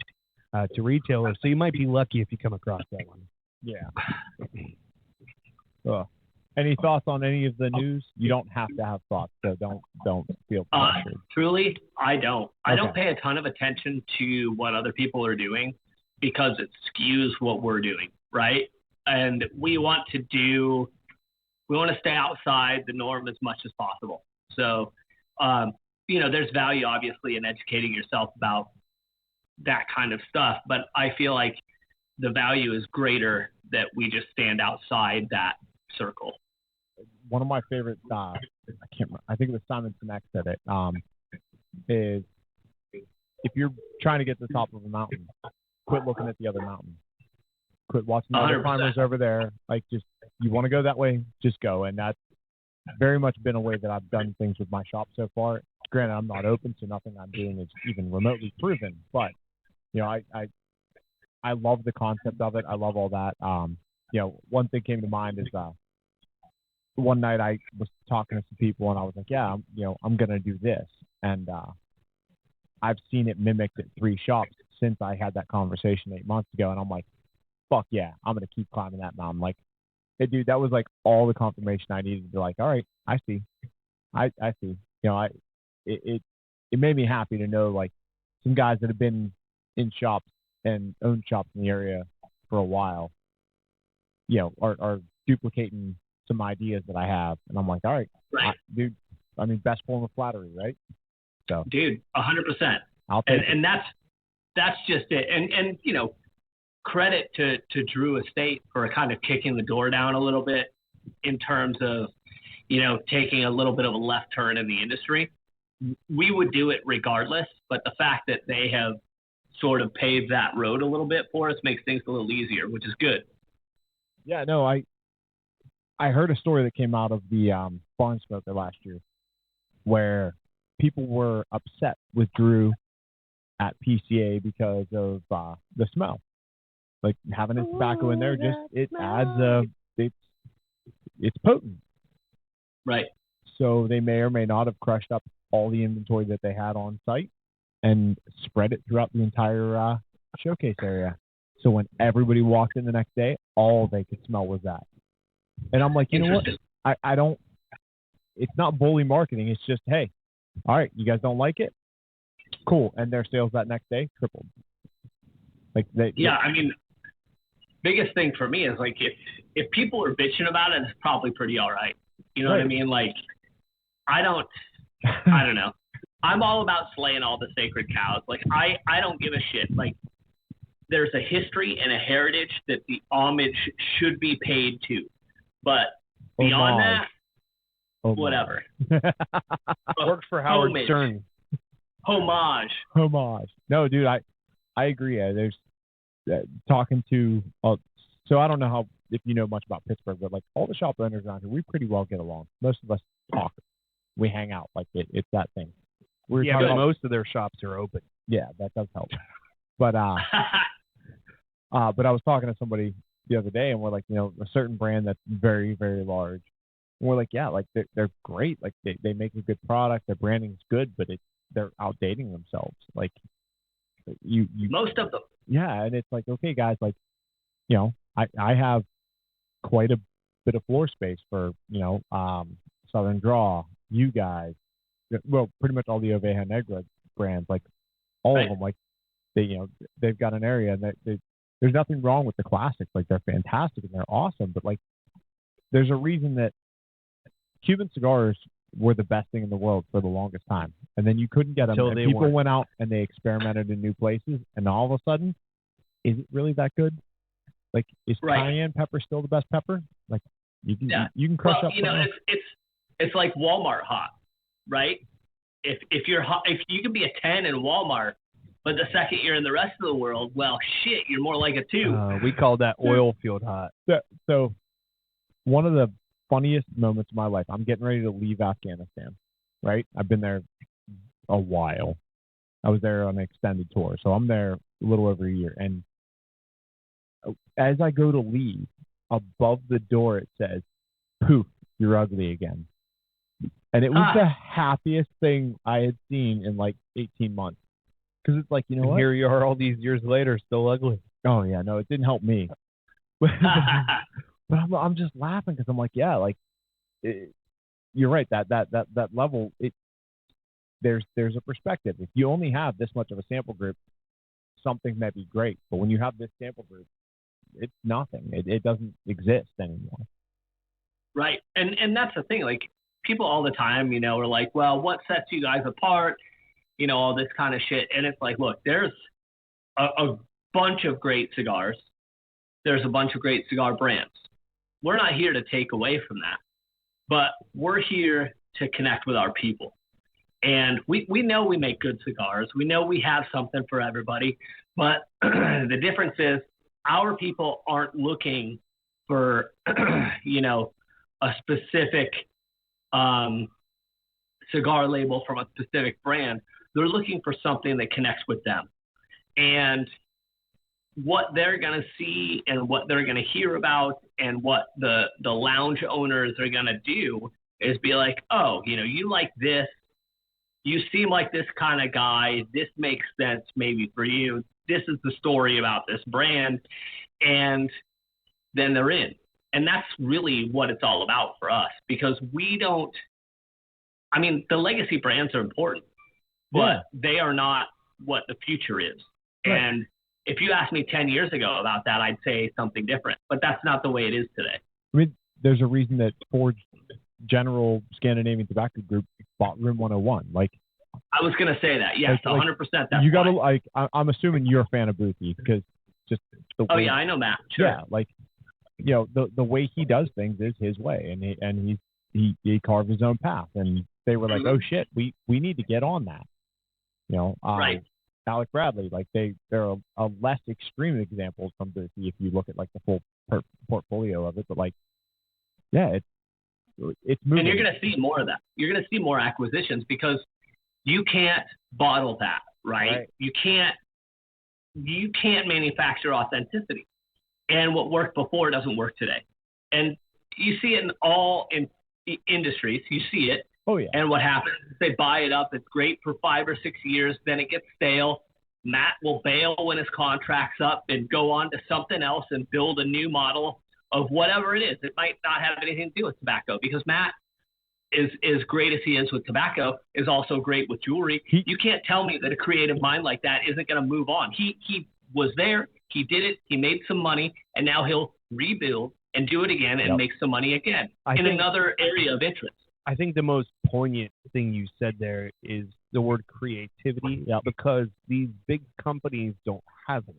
to retailers. So you might be lucky if you come across that one. Yeah. Any thoughts on any of the news? You don't have to have thoughts, so don't feel pressured. Truly, I don't. I don't pay a ton of attention to what other people are doing because it skews what we're doing, right? And we want to stay outside the norm as much as possible. So, there's value obviously in educating yourself about that kind of stuff, but I feel like the value is greater that we just stand outside that circle. One of my favorite, I can't remember, I think it was Simon Sinek said it, is if you're trying to get to the top of a mountain, quit looking at the other mountain. Quit watching the other climbers over there. Like, just, you want to go that way, just go. And that's very much been a way that I've done things with my shop so far. Granted, I'm not open, so nothing I'm doing is even remotely proven. But, I love the concept of it. I love all that. One thing came to mind is one night I was talking to some people and I was like, I'm going to do this. And I've seen it mimicked at 3 shops since I had that conversation 8 months ago. And I'm like, fuck yeah, I'm going to keep climbing that mountain. Like, hey, dude, that was like all the confirmation I needed to be like, all right, I see. I see. It made me happy to know, like, some guys that have been in shops and own shops in the area for a while, are duplicating some ideas that I have. And I'm like, all right, dude, best form of flattery, right? So, dude, 100%. I'll take it. And that's just it. And credit to Drew Estate for kind of kicking the door down a little bit in terms of, taking a little bit of a left turn in the industry. We would do it regardless, but the fact that they have sort of paved that road a little bit for us makes things a little easier, which is good. Yeah, no, I heard a story that came out of the barn smoker last year where people were upset with Drew at PCA because of the smell. Like, having his tobacco in there, it adds it's potent. Right. So they may or may not have crushed up all the inventory that they had on site and spread it throughout the entire showcase area. So when everybody walked in the next day, all they could smell was that. And I'm like, you know what? I don't, it's not bully marketing. It's just, hey, all right, you guys don't like it? Cool. And their sales that next day tripled. Like, biggest thing for me is, like, if people are bitching about it, it's probably pretty all right. You know what I mean? Like, I don't know. I'm all about slaying all the sacred cows. Like, I don't give a shit. Like, there's a history and a heritage that the homage should be paid to. But beyond that, whatever. Worked for Howard Stern. Homage. No, dude, I agree. There's talking to so I don't know if you know much about Pittsburgh, but like all the shop owners around here, we pretty well get along. Most of us talk. We hang out. Like, it's that thing. But most of their shops are open. Yeah, that does help. But but I was talking to somebody the other day, and we're like, a certain brand that's very, very large. And we're like, yeah, like they're great. Like, they make a good product. Their branding's good, but they're outdating themselves. Like, you most of them. Yeah, and it's like, okay, guys, like, I have quite a bit of floor space for Southern Draw, you guys, well, pretty much all the Oveja Negra brands, like all of them, like they've got an area, and there's nothing wrong with the classics. Like, they're fantastic and they're awesome, but like, there's a reason that Cuban cigars were the best thing in the world for the longest time, and then you couldn't get them. And people went out and they experimented in new places, and all of a sudden, is it really that good? Like, is cayenne pepper still the best pepper? Like, you can crush up. It's like Walmart hot, right? If you're hot, if you can be a 10 in Walmart, but the second you're in the rest of the world, well, shit, you're more like a 2. We call that oil field hot. So one of the funniest moments of my life, I'm getting ready to leave Afghanistan, right? I've been there a while. I was there on an extended tour, so I'm there a little over a year. And as I go to leave, above the door it says, "Poof, you're ugly again." And it was the happiest thing I had seen in like 18 months. Because it's like, you know and what? Here you are all these years later, still ugly. Oh, yeah, no, it didn't help me. But I'm just laughing because I'm like, yeah, like, you're right. That level, there's a perspective. If you only have this much of a sample group, something might be great. But when you have this sample group, it's nothing. It doesn't exist anymore. Right. And that's the thing. Like, people all the time, you know, are like, well, what sets you guys apart? You know, all this kind of shit. And it's like, look, there's a bunch of great cigars. There's a bunch of great cigar brands. We're not here to take away from that, but we're here to connect with our people. And we know we make good cigars. We know we have something for everybody, but the difference is our people aren't looking for, you know, a specific cigar label from a specific brand. They're looking for something that connects with them. And what they're going to see and what they're going to hear about and what the lounge owners are going to do is be like, oh, you know, you like this. You seem like this kind of guy. This makes sense maybe for you. This is the story about this brand. And then they're in. And that's really what it's all about for us, because we don't, I mean, the legacy brands are important, but they are not what the future is. Right. And if you asked me 10 years ago about that, I'd say something different, but that's not the way it is today. I mean, there's a reason that Ford General Scandinavian Tobacco Group bought Room 101. Like, I was going to say that. Yes, like, 100%. That's you got to, like, I'm assuming you're a fan of Boothie because just the way. Oh, yeah, I know Matt. Sure. Yeah, like, you know, the way he does things is his way, and he carved his own path. And they were like, oh shit, we need to get on that. You know, right. Alec Bradley, like they're a less extreme example from Boothie if you look at like the full portfolio of it. But like, yeah, it's moving. And you're going to see more of that. You're going to see more acquisitions because you can't bottle that, right? You can't manufacture authenticity. And what worked before doesn't work today. And you see it in all industries. You see it. Oh, yeah. And what happens is they buy it up. It's great for 5 or 6 years. Then it gets stale. Matt will bail when his contract's up and go on to something else and build a new model of whatever it is. It might not have anything to do with tobacco, because Matt is as great as he is with tobacco, is also great with jewelry. You can't tell me that a creative mind like that isn't going to move on. He was there. He did it. He made some money, and now he'll rebuild and do it again and make some money again in another area of interest. I think the most poignant thing you said there is the word creativity, because these big companies don't have any.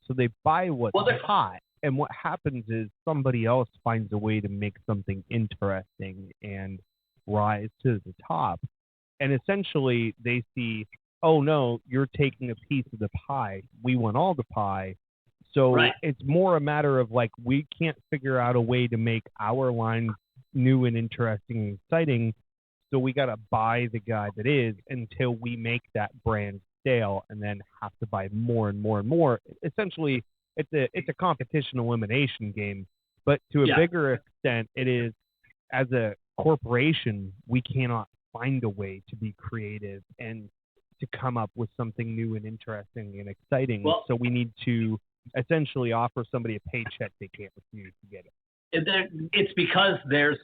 So they buy what's hot, and what happens is somebody else finds a way to make something interesting and rise to the top. And essentially they see, oh no, you're taking a piece of the pie. We want all the pie. So it's more a matter of like, we can't figure out a way to make our line new and interesting and exciting. So we got to buy the guy that is until we make that brand stale, and then have to buy more and more and more. Essentially, it's a competition elimination game, but to a bigger extent, it is, as a corporation, we cannot find a way to be creative and to come up with something new and interesting and exciting. So we need to essentially offer somebody a paycheck they can't refuse to get it. It's because there's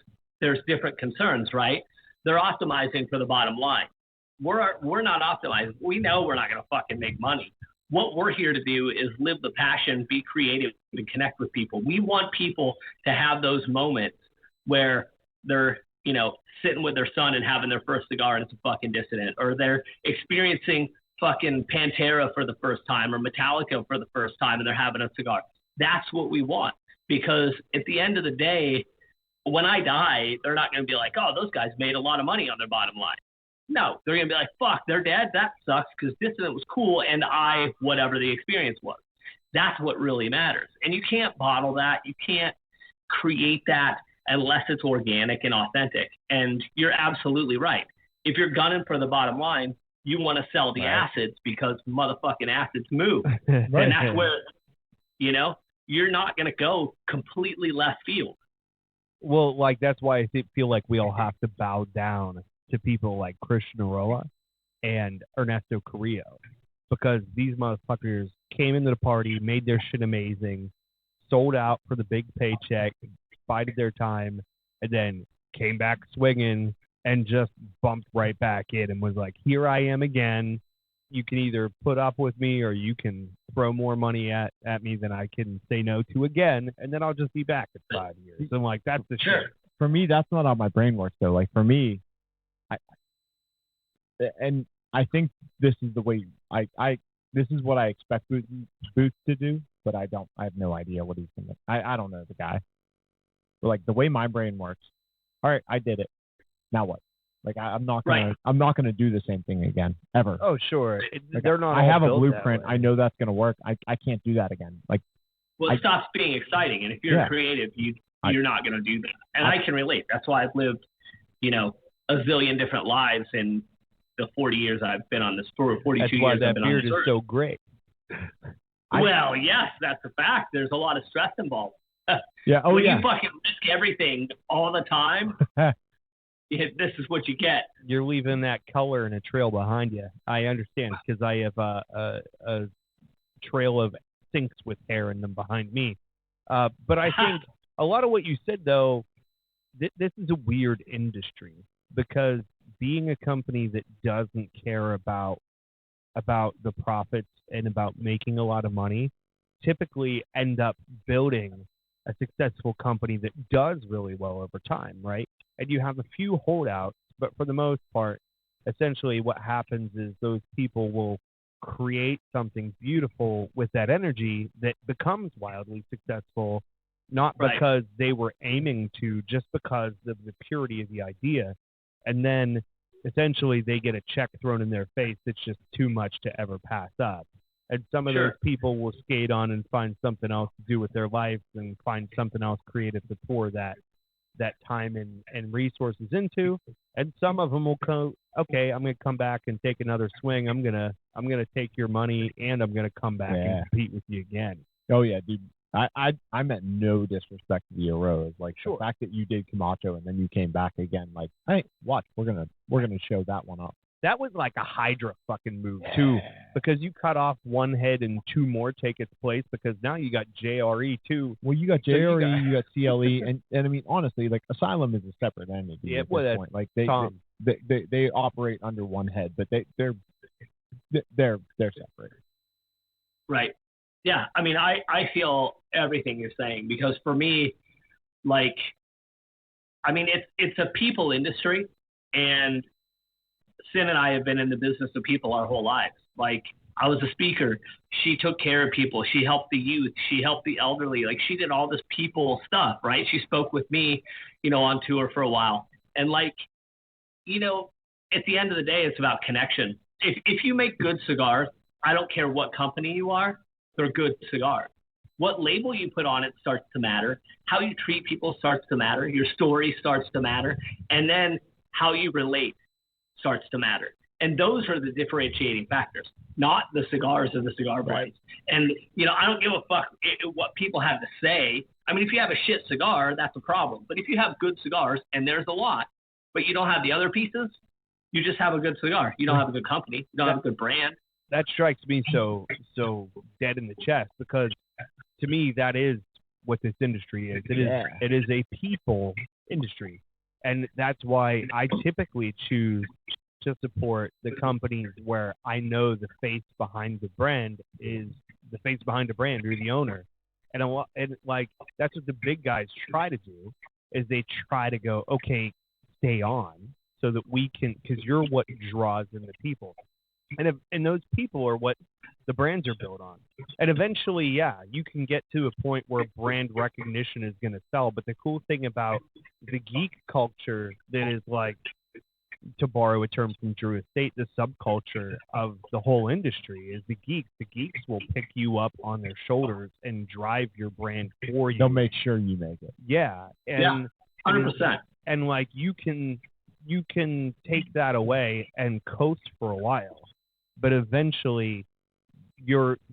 different concerns, right? They're optimizing for the bottom line. We're not optimizing. We know we're not going to fucking make money. What we're here to do is live the passion, be creative, and connect with people. We want people to have those moments where they're, you know, sitting with their son and having their first cigar and it's a fucking Dissident, or they're experiencing fucking Pantera for the first time or Metallica for the first time and they're having a cigar. That's what we want, because at the end of the day, when I die, they're not going to be like, oh, those guys made a lot of money on their bottom line. No, they're going to be like, fuck, they're dead. That sucks, because Dissident was cool and whatever the experience was. That's what really matters. And you can't bottle that. You can't create that unless it's organic and authentic. And you're absolutely right. If you're gunning for the bottom line, you want to sell the acids because motherfucking acids move. And that's where, you know, you're not going to go completely left field. Well, like, that's why I feel like we all have to bow down to people like Christian Aroa and Ernesto Carrillo, because these motherfuckers came into the party, made their shit amazing, sold out for the big paycheck, bided their time, and then came back swinging and just bumped right back in and was like, here I am again. You can either put up with me or you can throw more money at me than I can say no to again, and then I'll just be back in 5 years. I'm like, that's the shit. For me, that's not how my brain works, though. Like, for me, I think this is the way this is what I expect Boots to do, but I have no idea what he's going to. I don't know the guy. But, like, the way my brain works, all right, I did it. Now what? Like, I'm not gonna do the same thing again ever. Oh, sure. Like, they're not. I have a blueprint. I know that's gonna work. I can't do that again. Like, well, it stops being exciting, and if you're creative, you're not gonna do that. And I can relate. That's why I've lived, a zillion different lives in the 40 years I've been on this tour. 42 that's years. That's why that beard is so great. Well, yes, that's a fact. There's a lot of stress involved. Yeah. Oh, when yeah. you fucking risk everything all the time. This is what you get. You're leaving that color and a trail behind you. I understand, because I have a trail of sinks with hair in them behind me. But I think a lot of what you said, though, this is a weird industry, because being a company that doesn't care about the profits and about making a lot of money typically end up building a successful company that does really well over time, right? And you have a few holdouts, but for the most part, essentially what happens is those people will create something beautiful with that energy that becomes wildly successful, not because they were aiming to, just because of the purity of the idea. And then essentially they get a check thrown in their face that's just too much to ever pass up. And some of those people will skate on and find something else to do with their life and find something else creative to pour that time and resources into. And some of them will go, okay, I'm going to come back and take another swing. I'm going to take your money, and I'm going to come back and compete with you again. Oh yeah, dude. I meant no disrespect to the Aroas. Like, the fact that you did Camacho and then you came back again, like, hey, watch, we're gonna show that one up. That was like a Hydra fucking move too, because you cut off one head and two more take its place, because now you got JRE too. Well, you got JRE, you got CLE, and I mean, honestly, like, Asylum is a separate entity at this point. Like, they operate under one head, but they're separate. Right. Yeah. I mean, I feel everything you're saying, because for me, like, I mean, it's a people industry, and Sin and I have been in the business of people our whole lives. Like, I was a speaker. She took care of people. She helped the youth. She helped the elderly. Like, she did all this people stuff, right? She spoke with me, on tour for a while. And, like, at the end of the day, it's about connection. If you make good cigars, I don't care what company you are, they're good cigars. What label you put on it starts to matter. How you treat people starts to matter. Your story starts to matter. And then how you relate starts to matter. And those are the differentiating factors, not the cigars or the cigar brands. And, I don't give a fuck what people have to say. I mean, if you have a shit cigar, that's a problem. But if you have good cigars, and there's a lot, but you don't have the other pieces, you just have a good cigar. You don't have a good company. You don't have a good brand. That strikes me so dead in the chest, because to me, that is what this industry is. It is a people industry. And that's why I typically choose to support the companies where I know the face behind the brand is the face behind the brand, or the owner. And like, that's what the big guys try to do, is they try to go, okay, stay on, so that we can, because you're what draws in the people. And those people are what the brands are built on. And eventually, you can get to a point where brand recognition is going to sell. But the cool thing about the geek culture that is, like, to borrow a term from Drew Estate, the subculture of the whole industry is the geeks. The geeks will pick you up on their shoulders and drive your brand for you. They'll make sure you make it. Yeah. And 100%. And like, you can take that away and coast for a while, but eventually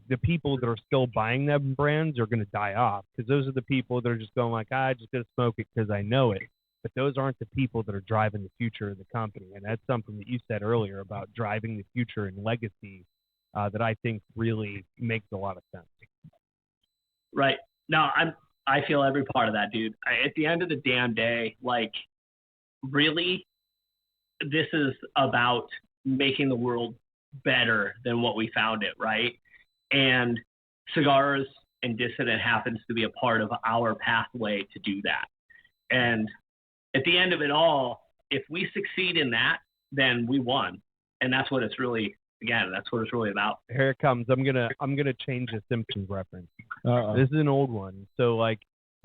the people that are still buying them brands are going to die off because those are the people that are just going like, I just going to smoke it because I know it. But those aren't the people that are driving the future of the company. And that's something that you said earlier about driving the future and legacy that I think really makes a lot of sense. Right. No, I feel every part of that, dude. At the end of the damn day, like, really, this is about making the world better than what we found it, right? And cigars and Dissident happens to be a part of our pathway to do that. And at the end of it all, if we succeed in that, then we won. And that's what it's really, again, that's what it's really about. Here it comes. I'm gonna change the Simpsons reference. This is an old one. So like,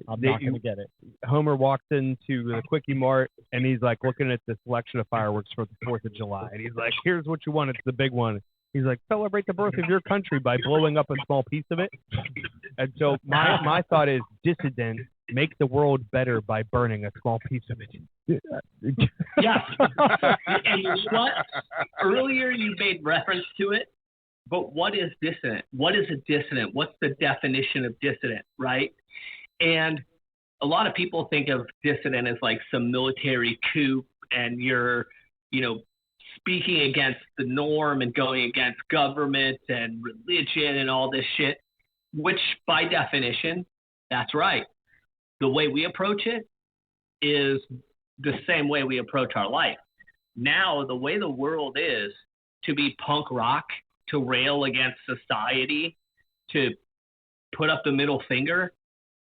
I'm not gonna get it. Homer walks into the Quickie Mart and he's like looking at the selection of fireworks for the 4th of July, and he's like, "Here's what you want. It's the big one." He's like, "Celebrate the birth of your country by blowing up a small piece of it." And so my thought is, Dissident, make the world better by burning a small piece of it. Yeah. And you know what? Earlier you made reference to it, but what is Dissident? What is a dissident? What's the definition of dissident, right? And a lot of people think of dissident as like some military coup and you're, speaking against the norm and going against government and religion and all this shit, which by definition, that's right. The way we approach it is the same way we approach our life. Now, the way the world is, to be punk rock, to rail against society, to put up the middle finger,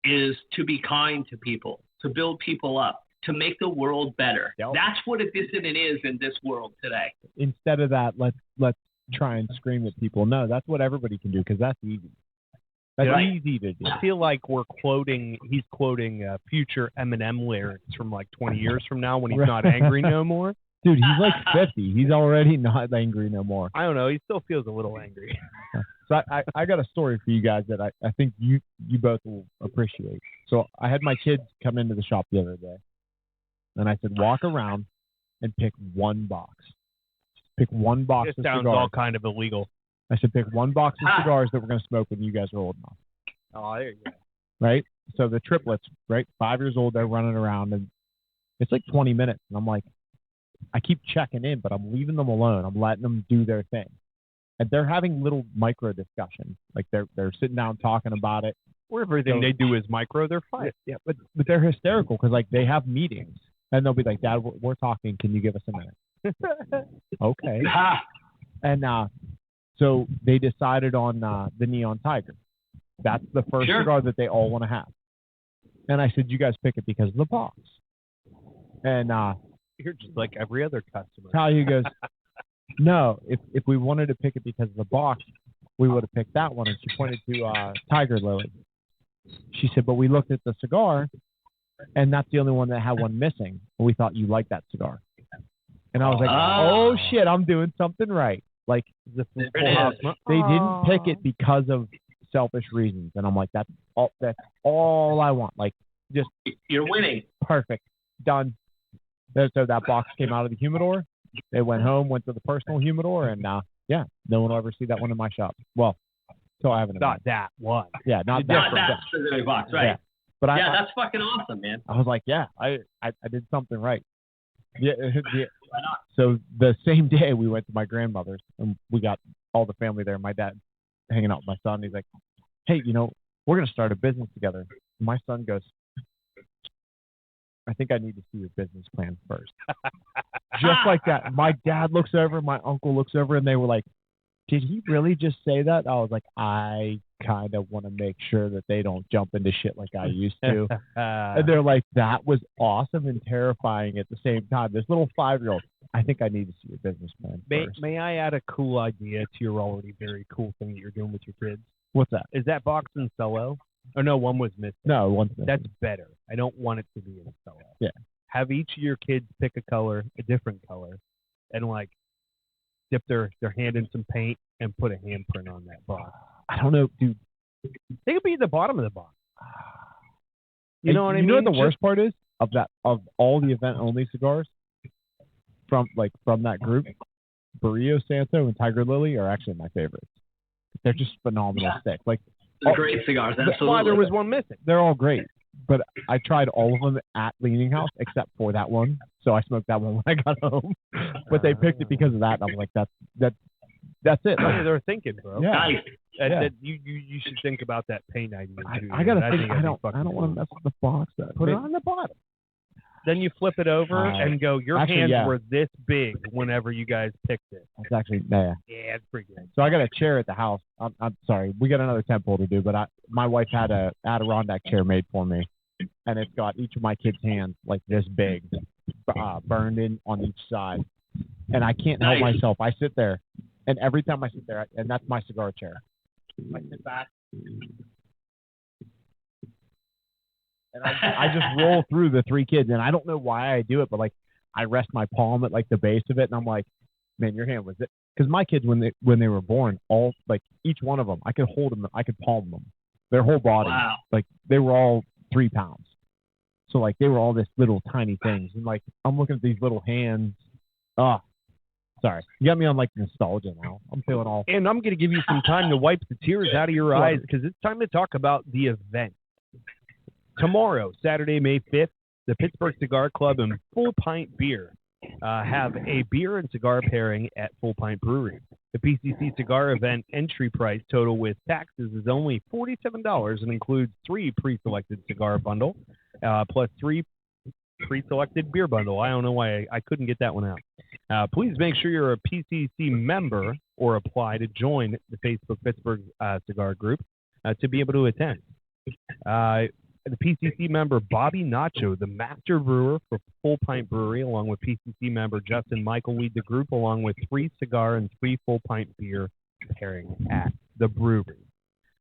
is to be kind to people, to build people up, to make the world better. Yep. That's what a dissident is in this world today. Instead of that, let's try and scream at people. No, that's what everybody can do because that's easy. That's easy to do. I feel like he's quoting future Eminem lyrics from like 20 years from now when he's not angry no more. Dude, he's like 50. He's already not angry no more. I don't know. He still feels a little angry. So I got a story for you guys that I think you both will appreciate. So I had my kids come into the shop the other day, and I said, walk around and pick one box. Pick one box of cigars. This sounds all kind of illegal. I said, pick one box of cigars that we're going to smoke when you guys are old enough. Oh, there you go. Right? So the triplets, right? 5 years old, they're running around, and it's like 20 minutes. And I'm like, I keep checking in, but I'm leaving them alone. I'm letting them do their thing. And they're having little micro discussions. Like they're sitting down talking about it. Or everything they do is micro. They're fine. Yeah, but they're hysterical because like they have meetings. And they'll be like, Dad, we're talking. Can you give us a minute? Okay. And so they decided on the Neon Tiger. That's the first cigar that they all want to have. And I said, you guys pick it because of the box. And you're just like every other customer. Talia goes, no, if we wanted to pick it because of the box, we would have picked that one. And she pointed to Tiger Lily. She said, but we looked at the cigar, and that's the only one that had one missing. And we thought you liked that cigar. And I was like, oh shit, I'm doing something right. Like they didn't pick it because of selfish reasons. And I'm like, that's all I want. Like, just you're winning. Perfect. Done. So that box came out of the humidor. It went home, went to the personal humidor, and no one will ever see that one in my shop. Well, so I haven't. Not that one. Yeah, not that specific box, right? Yeah. But that's fucking awesome, man. I was like, I did something right. Yeah. So the same day we went to my grandmother's and we got all the family there. My dad hanging out with my son. He's like, hey, we're going to start a business together. My son goes, I think I need to see your business plan first. Just like that. My dad looks over, my uncle looks over, and they were like, did he really just say that? I was like, I kind of want to make sure that they don't jump into shit like I used to. And they're like, that was awesome and terrifying at the same time. This little 5-year-old, I think I need to see your business plan first. May I add a cool idea to your already very cool thing that you're doing with your kids? What's that? Is that box in cello? Oh, no, one was missing. No, one's missing. That's better. I don't want it to be in cello. Yeah. Have each of your kids pick a color, a different color, and like dip their hand in some paint and put a handprint on that box. I don't know, dude. They could be at the bottom of the box. You know what I mean? You know what the worst part is of all the event only cigars from that group? Barrio Santo and Tiger Lily are actually my favorites. they're just phenomenal sticks. Like they're great cigars. Absolutely. That's why there was one missing. They're all great, but I tried all of them at Leaning House except for that one. So I smoked that one when I got home. But they picked it because of that. And I'm like, that's it. Hey, they're thinking, bro. Yeah. Nice. That you should think about that paint idea too. I gotta think. I that'd be don't fucking want to mess with the box. Put it on the bottom. Then you flip it over and go, your hands were this big whenever you guys picked it. That's actually, yeah. Yeah, it's pretty good. So I got a chair at the house. I'm sorry. We got another tent pole to do, but my wife had a Adirondack chair made for me, and it's got each of my kids' hands like this big, burned in on each side. And I can't help myself. I sit there, and every time I sit there, and that's my cigar chair. I sit back. And I just roll through the three kids, and I don't know why I do it, but like I rest my palm at like the base of it, and I'm like, man, your hand was it? Because my kids, when they were born, all like each one of them, I could hold them, I could palm them, their whole body, like they were all 3 pounds, so like they were all this little tiny things, and like I'm looking at these little hands. Sorry, you got me on like nostalgia now. I'm feeling all. And I'm gonna give you some time to wipe the tears out of your eyes because it's time to talk about the event. Tomorrow, Saturday, May 5th, the Pittsburgh Cigar Club and Full Pint Beer have a beer and cigar pairing at Full Pint Brewery. The PCC cigar event entry price total with taxes is only $47 and includes 3 pre-selected cigar bundle plus 3 pre-selected beer bundle. I don't know why I couldn't get that one out. Please make sure you're a PCC member or apply to join the Facebook Pittsburgh Cigar Group to be able to attend. The PCC member Bobby Nacho, the master brewer for Full Pint Brewery, along with PCC member Justin Michael, lead the group along with 3 cigar and 3 full pint beer pairing at the brewery.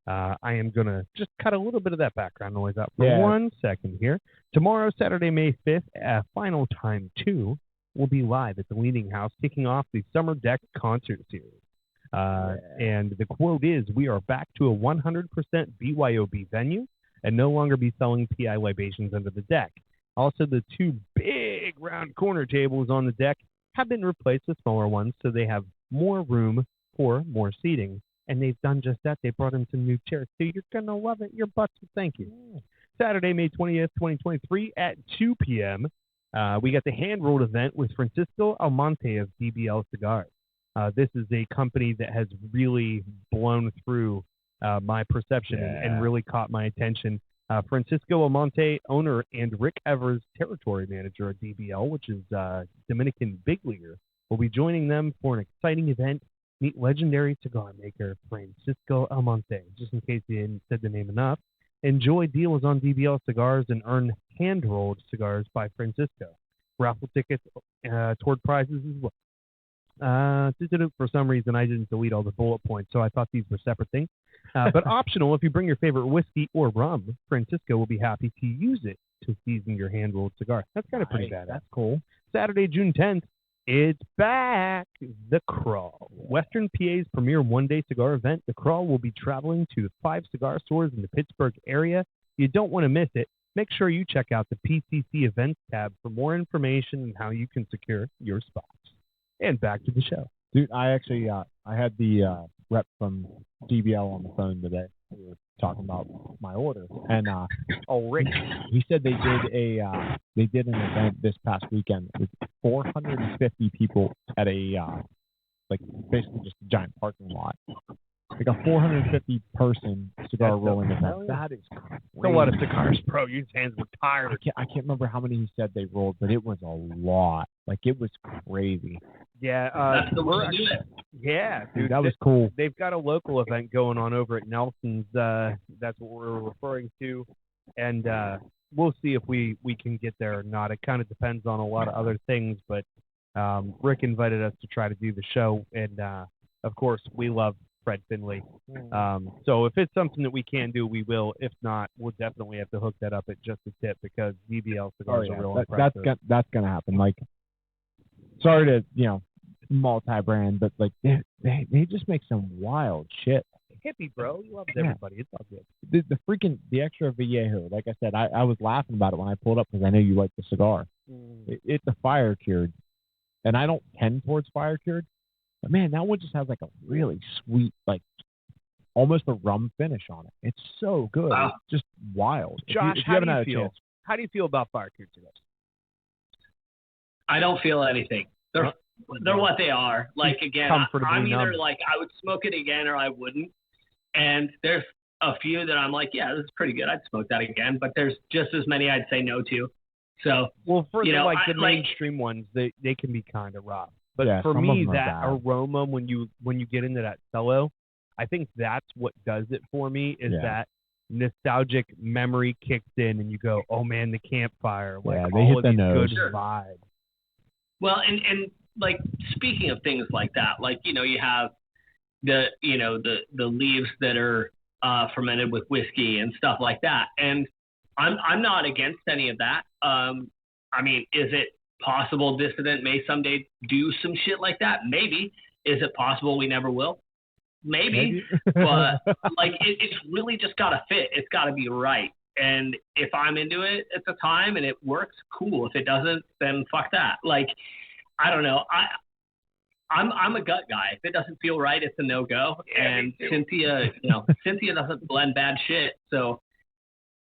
I am going to just cut a little bit of that background noise out for 1 second here. Tomorrow, Saturday, May 5th, Final Time 2 will be live at the Leaning House, kicking off the Summer Deck concert series. And the quote is, we are back to a 100% BYOB venue and no longer be selling PI libations under the deck. Also, the 2 big round corner tables on the deck have been replaced with smaller ones, so they have more room for more seating. And they've done just that. They brought in some new chairs. So you're going to love it. Your butts will thank you. Saturday, May 20th, 2023 at 2 p.m., we got the hand-rolled event with Francisco Almonte of DBL Cigars. This is a company that has really blown through my perception and really caught my attention. Francisco Almonte, owner, and Rick Evers, territory manager at DBL, which is Dominican big leaguer, will be joining them for an exciting event. Meet legendary cigar maker Francisco Almonte. Just in case you hadn't said the name enough, enjoy deals on DBL cigars and earn hand-rolled cigars by Francisco. Raffle tickets toward prizes as well. For some reason, I didn't delete all the bullet points, so I thought these were separate things. But optional, if you bring your favorite whiskey or rum, Francisco will be happy to use it to season your hand-rolled cigar. That's kind of pretty badass. That's cool. Saturday, June 10th, it's back. The Crawl. Western PA's premier one-day cigar event. The Crawl will be traveling to 5 cigar stores in the Pittsburgh area. You don't want to miss it. Make sure you check out the PCC events tab for more information on how you can secure your spots. And back to the show. Dude, I actually I had the rep from DBL on the phone today. We were talking about my order, and Rick, he said they did an event this past weekend with 450 people at a like basically just a giant parking lot. Like a 450 person cigar rolling event. That is crazy. A lot of cigars, bro. Your hands were tired. I can't remember how many he said they rolled, but it was a lot. Like it was crazy. Yeah, that's the way to do it. Yeah, dude, that was cool. They've got a local event going on over at Nelson's. That's what we're referring to, and we'll see if we can get there or not. It kind of depends on a lot of other things, but Rick invited us to try to do the show, and of course, we love Fred Finley. So if it's something that we can do, we will. If not, we'll definitely have to hook that up at just a tip because DBL cigars are real impressive. That's gonna happen. Like, sorry to multi-brand, but like they just make some wild shit. Hippie, bro. You love everybody. It's all good. The extra Vallejo. Like I said, I was laughing about it when I pulled up because I know you like the cigar. It's a fire cured, and I don't tend towards fire cured. But man, that one just has like a really sweet, like almost a rum finish on it. It's so good. Wow. It's just wild. Josh, if you haven't had a chance. How do you feel about Fire Creek today? I don't feel anything. They're what they are. Like, again, I'm either like I would smoke it again or I wouldn't. And there's a few that I'm like, yeah, this is pretty good. I'd smoke that again. But there's just as many I'd say no to. So, well, for you know, the mainstream ones, they can be kind of rough. But for me, that aroma when you get into that cello, I think that's what does it for me. Is that nostalgic memory kicks in and you go, oh man, the campfire, like they all hit of the these nose. good vibes. Well, and like speaking of things like that, like, you know, you have the leaves that are fermented with whiskey and stuff like that. And I'm not against any of that. I mean, is it possible Dissident may someday do some shit like that? Maybe. Is it possible we never will? Maybe. But like it's really just gotta fit. It's gotta be right. And if I'm into it at the time and it works, cool. If it doesn't, then fuck that. Like, I don't know. I'm a gut guy. If it doesn't feel right, it's a no-go. And Cynthia doesn't blend bad shit. So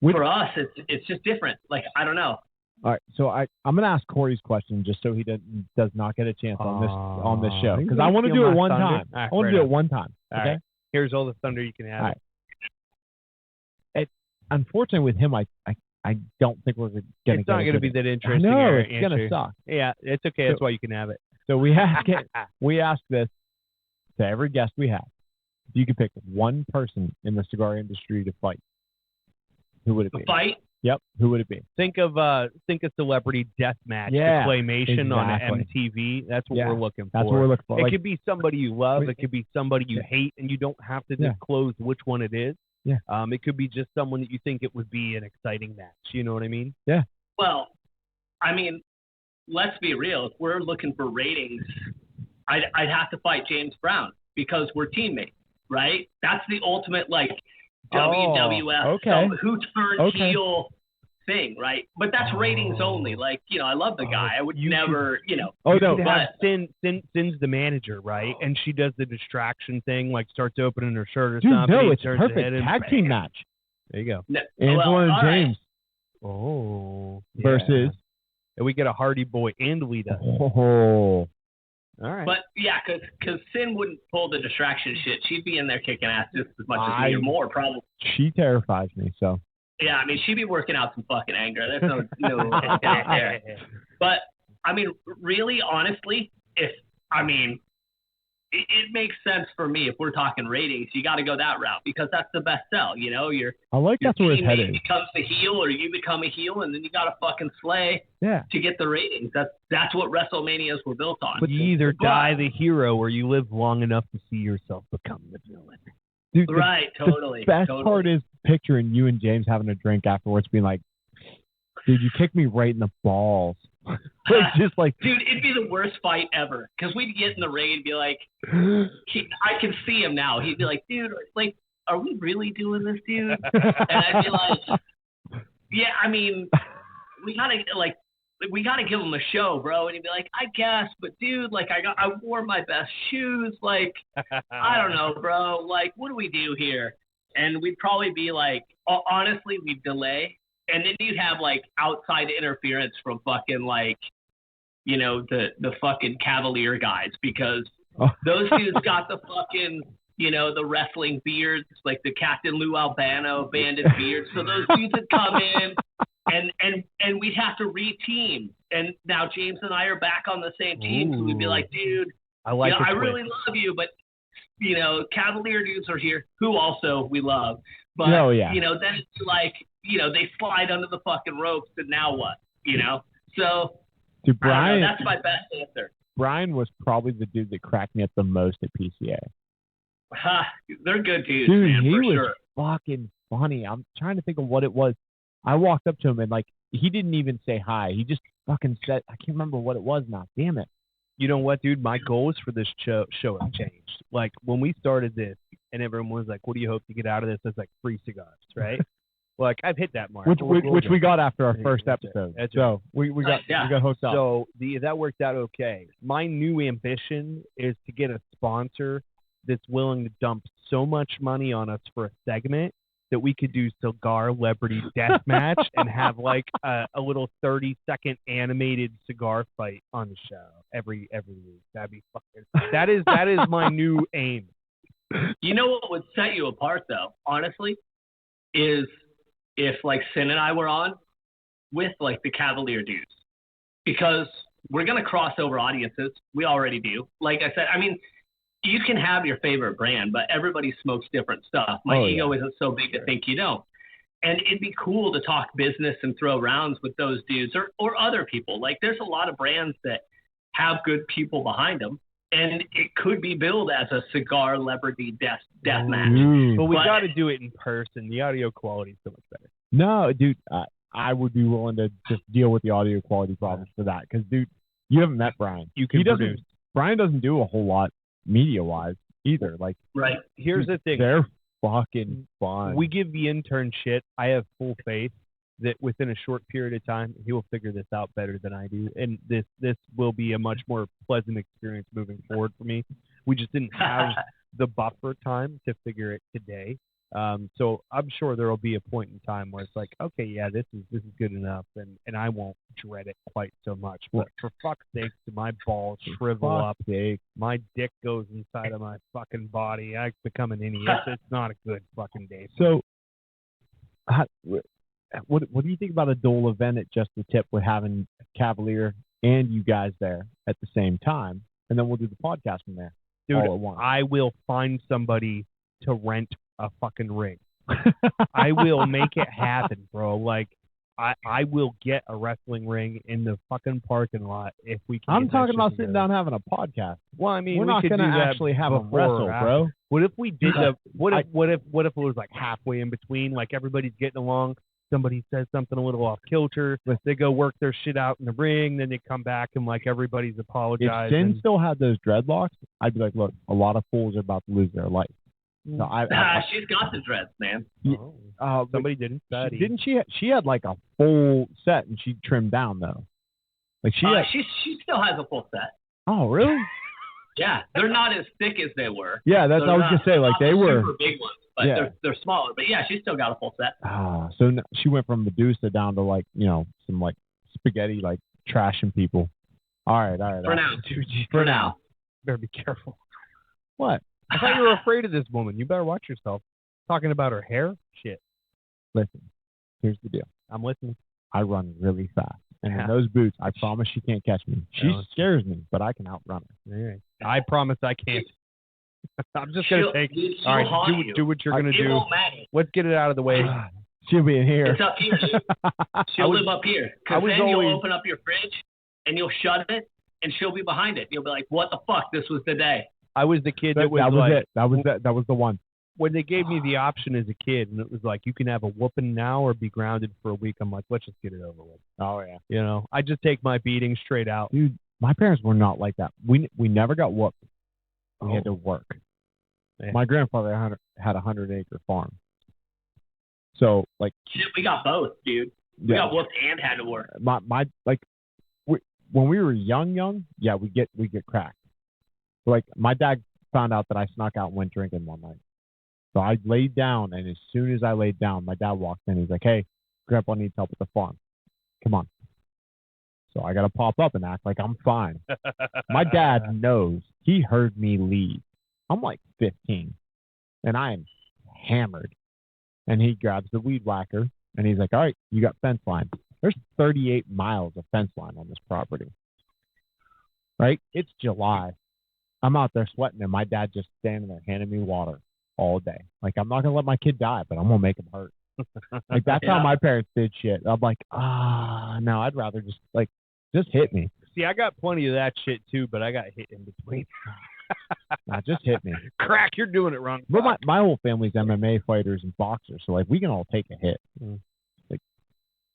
for us, it's just different. Like, I don't know. All right, so I'm gonna ask Corey's question just so he does not get a chance on this show because I want to do it one time. I want to do it one time. Okay. Right. Here's all the thunder you can have. All right. Unfortunately, with him, I don't think we're gonna. It's not gonna be that interesting. No, it's gonna suck. Yeah, it's okay. That's why you can have it. So we ask this to every guest we have. If you could pick one person in the cigar industry to fight, who would it be? Fight? Yep. Who would it be? Think of celebrity death match, claymation on MTV. That's what we're looking for. That's what we're looking for. It could be somebody you love. It could be somebody you hate, and you don't have to disclose which one it is. Yeah. It could be just someone that you think it would be an exciting match. You know what I mean? Yeah. Well, I mean, let's be real. If we're looking for ratings, I'd have to fight James Brown because we're teammates, right? That's the ultimate, like, WWF, who turned heel thing, right? But that's ratings only. Like, you know, I love the guy. I would never, you know. Oh, no. But Sin's the manager, right? And she does the distraction thing, like starts opening her shirt or something. No, it's perfect. Tag team match. There you go. Angela and James. Right. Oh. Versus. And we get a Hardy Boy and Lita. Oh. All right. But, yeah, because Sin wouldn't pull the distraction shit. She'd be in there kicking ass just as much as me or more, probably. She terrifies me, so. Yeah, I mean, she'd be working out some fucking anger. There's no doubt there. But, I mean, really, honestly, it makes sense for me if we're talking ratings. You got to go that route because that's the best sell. You know, that's where it's headed. Becomes the heel, or you become a heel, and then you got to fucking slay to get the ratings. That's what WrestleManias were built on. But you either die the hero or you live long enough to see yourself become the villain. Dude, totally. The best part is picturing you and James having a drink afterwards, being like, "Dude, you kicked me right in the balls." Dude, it'd be the worst fight ever. Because we'd get in the ring and be like, I can see him now. He'd be like, dude, like, are we really doing this, dude? And I'd be like, yeah, I mean, we gotta give him a show, bro. And he'd be like, I guess, but dude, like, I wore my best shoes. Like, I don't know, bro. Like, what do we do here? And we'd probably be like, honestly, we'd delay. And then you'd have, like, outside interference from fucking, like, you know, the fucking Cavalier guys. Because those dudes got the fucking, you know, the wrestling beards, like the Captain Lou Albano banded beards. So those dudes would come in, and we'd have to re-team. And now James and I are back on the same team. So we'd be like, dude, I really love you, but, you know, Cavalier dudes are here, who also we love. But, you know, then it's like, you know, they slide under the fucking ropes, and now what? You know? So, dude, Brian, that's my best answer. Brian was probably the dude that cracked me up the most at PCA. They're good dudes, dude, man, he for was sure. Fucking funny. I'm trying to think of what it was. I walked up to him, and, like, he didn't even say hi. He just fucking said, I can't remember what it was now. Damn it. You know what, dude? My goals for this show have changed. Like, when we started this, and everyone was like, what do you hope to get out of this? It's like free cigars, right? Like, I've hit that mark. Which we got after our first episode. So we got hooked up. So that worked out okay. My new ambition is to get a sponsor that's willing to dump so much money on us for a segment that we could do cigar celebrity deathmatch and have like a little 30-second animated cigar fight on the show every week. That'd be fucking. That is my new aim. You know what would set you apart though, honestly, is if like Sin and I were on with like the Cavalier dudes, because we're gonna cross over audiences. We already do. Like I said, I mean, you can have your favorite brand, but everybody smokes different stuff. My ego isn't so big to think you don't. And it'd be cool to talk business and throw rounds with those dudes or other people. Like there's a lot of brands that have good people behind them, and it could be billed as a cigar celebrity death match. But we got to do it in person. The audio quality is so much better. No, dude, I would be willing to just deal with the audio quality problems for that. Because, dude, you haven't met Brian. You can produce. Brian doesn't do a whole lot media-wise either. Like, right. Here's the thing. They're fucking fun. We give the intern shit. I have full faith that within a short period of time, he will figure this out better than I do. And this will be a much more pleasant experience moving forward for me. We just didn't have the buffer time to figure it today. So I'm sure there will be a point in time where it's like, okay, yeah, this is good enough, and I won't dread it quite so much. But for fuck's sake, do my balls shrivel up? My dick goes inside of my fucking body. I become an idiot. It's not a good fucking day. So, what do you think about a dual event at Just the Tip with having Cavalier and you guys there at the same time, and then we'll do the podcast from there? Dude, all at once. I will find somebody to rent a fucking ring. I will make it happen, bro. Like, I will get a wrestling ring in the fucking parking lot if we can. I'm talking about sitting down having a podcast. Well, I mean, we're not going to actually have a wrestle, bro. What if we did what if it was like halfway in between, like everybody's getting along, somebody says something a little off kilter, they go work their shit out in the ring, then they come back and like everybody's apologizing. If Sin still had those dreadlocks, I'd be like, look, a lot of fools are about to lose their life. So she's got the dreads, man. Somebody didn't study. Didn't she? She had like a full set, and she trimmed down though. Like she still has a full set. Oh, really? Yeah, they're not as thick as they were. Yeah, that's what I was gonna say. Like they were super big ones, but they're smaller. But yeah, she's still got a full set. So she went from Medusa down to like some like spaghetti, like trashing people. All right. For now, dude. For now, better be careful. What? I thought you were afraid of this woman. You better watch yourself. Talking about her hair? Shit. Listen, here's the deal. I'm listening. I run really fast. And in those boots, I promise she can't catch me. She scares me, but I can outrun her. Right. I promise I can't. I'm just going to take... All right, do what you're going to do. Let's get it out of the way. She'll be in here. It's up here, dude. She'll live up here. Because then you'll open up your fridge, and you'll shut it, and she'll be behind it. You'll be like, what the fuck? This was the day. I was the kid that was like... it. That was the one. When they gave me the option as a kid, and it was like, you can have a whooping now or be grounded for a week, I'm like, let's just get it over with. Oh, yeah. You know, I just take my beating straight out. Dude, my parents were not like that. We never got whooped. We had to work. Yeah. My grandfather had a 100-acre farm. So, like... Shit, we got both, dude. We got whooped and had to work. When we were young, yeah, we get cracked. Like, my dad found out that I snuck out and went drinking one night. So I laid down, and as soon as I laid down, my dad walked in. He's like, hey, Grandpa needs help at the farm. Come on. So I got to pop up and act like I'm fine. My dad knows. He heard me leave. I'm like 15, and I am hammered. And he grabs the weed whacker, and he's like, all right, you got fence line. There's 38 miles of fence line on this property. Right? It's July. I'm out there sweating, and my dad just standing there handing me water all day. Like, I'm not going to let my kid die, but I'm going to make him hurt. Like, that's how my parents did shit. I'm like, no, I'd rather just hit me. See, I got plenty of that shit, too, but I got hit in between. Nah, just hit me. Crack, you're doing it wrong. But my whole family's MMA fighters and boxers, so, like, we can all take a hit. Like,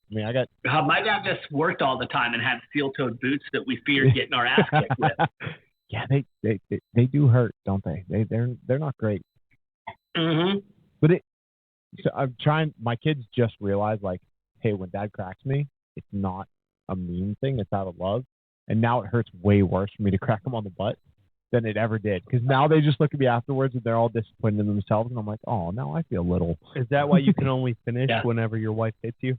I mean, I got... my dad just worked all the time and had steel-toed boots that we feared getting our ass kicked with. Yeah, they do hurt, don't they? They're not great. Mm-hmm. But so I'm trying. My kids just realized, like, hey, when Dad cracks me, it's not a mean thing. It's out of love. And now it hurts way worse for me to crack him on the butt. than it ever did. Because now they just look at me afterwards and they're all disappointed in themselves, and I'm like, oh, now I feel little. Is that why you can only finish whenever your wife hits you?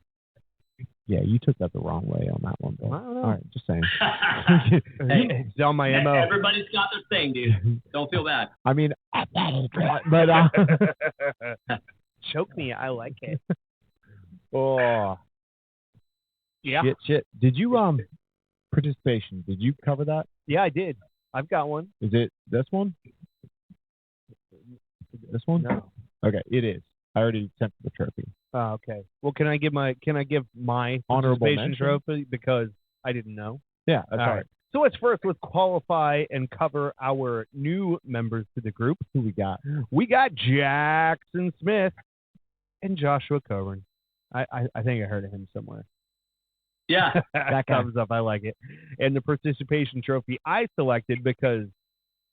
Yeah, you took that the wrong way on that one, Bill. I don't know. All right, just saying. Hey, it's on my MO. Everybody's got their thing, dude. Don't feel bad. I mean, but choke me. I like it. Oh, yeah. Shit. Did you participation? Did you cover that? Yeah, I did. I've got one. Is it this one? This one? No. Okay, it is. I already sent the trophy. Oh, okay. Well, can I give my Honorable participation mention? trophy because I didn't know? Yeah, that's all all right. So let's qualify and cover our new members to the group. Who we got? We got Jackson Smith and Joshua Coburn. I think I heard of him somewhere. Yeah. That comes up. I like it. And the participation trophy I selected because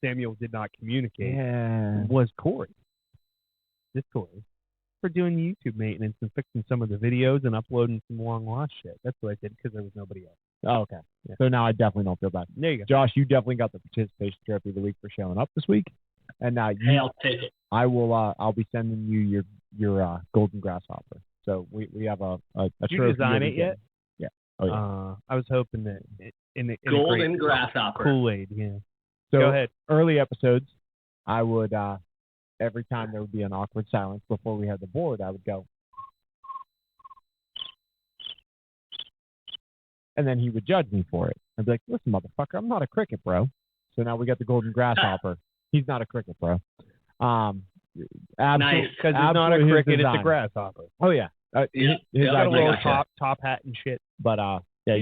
Samuel did not communicate was Corey. This Corey. For doing YouTube maintenance and fixing some of the videos and uploading some long lost shit. That's what I did because there was nobody else. Oh, okay. Yeah. So now I definitely don't feel bad. There you go. Josh, you definitely got the participation trophy of the week for showing up this week. And now I'll take it. I will. I'll be sending you your golden grasshopper. So we have a Did trophy. you design it yet? Yeah. Oh yeah. I was hoping that in golden grasshopper Kool-Aid. Yeah. So go ahead. Early episodes, I would every time there would be an awkward silence before we had the board, I would go. And then he would judge me for it. I'd be like, listen, motherfucker, I'm not a cricket, bro. So now we got the golden grasshopper. He's not a cricket, bro. Nice. Because it's not a cricket, it's a grasshopper. Oh, yeah. He's got a little top hat and shit. But, yeah,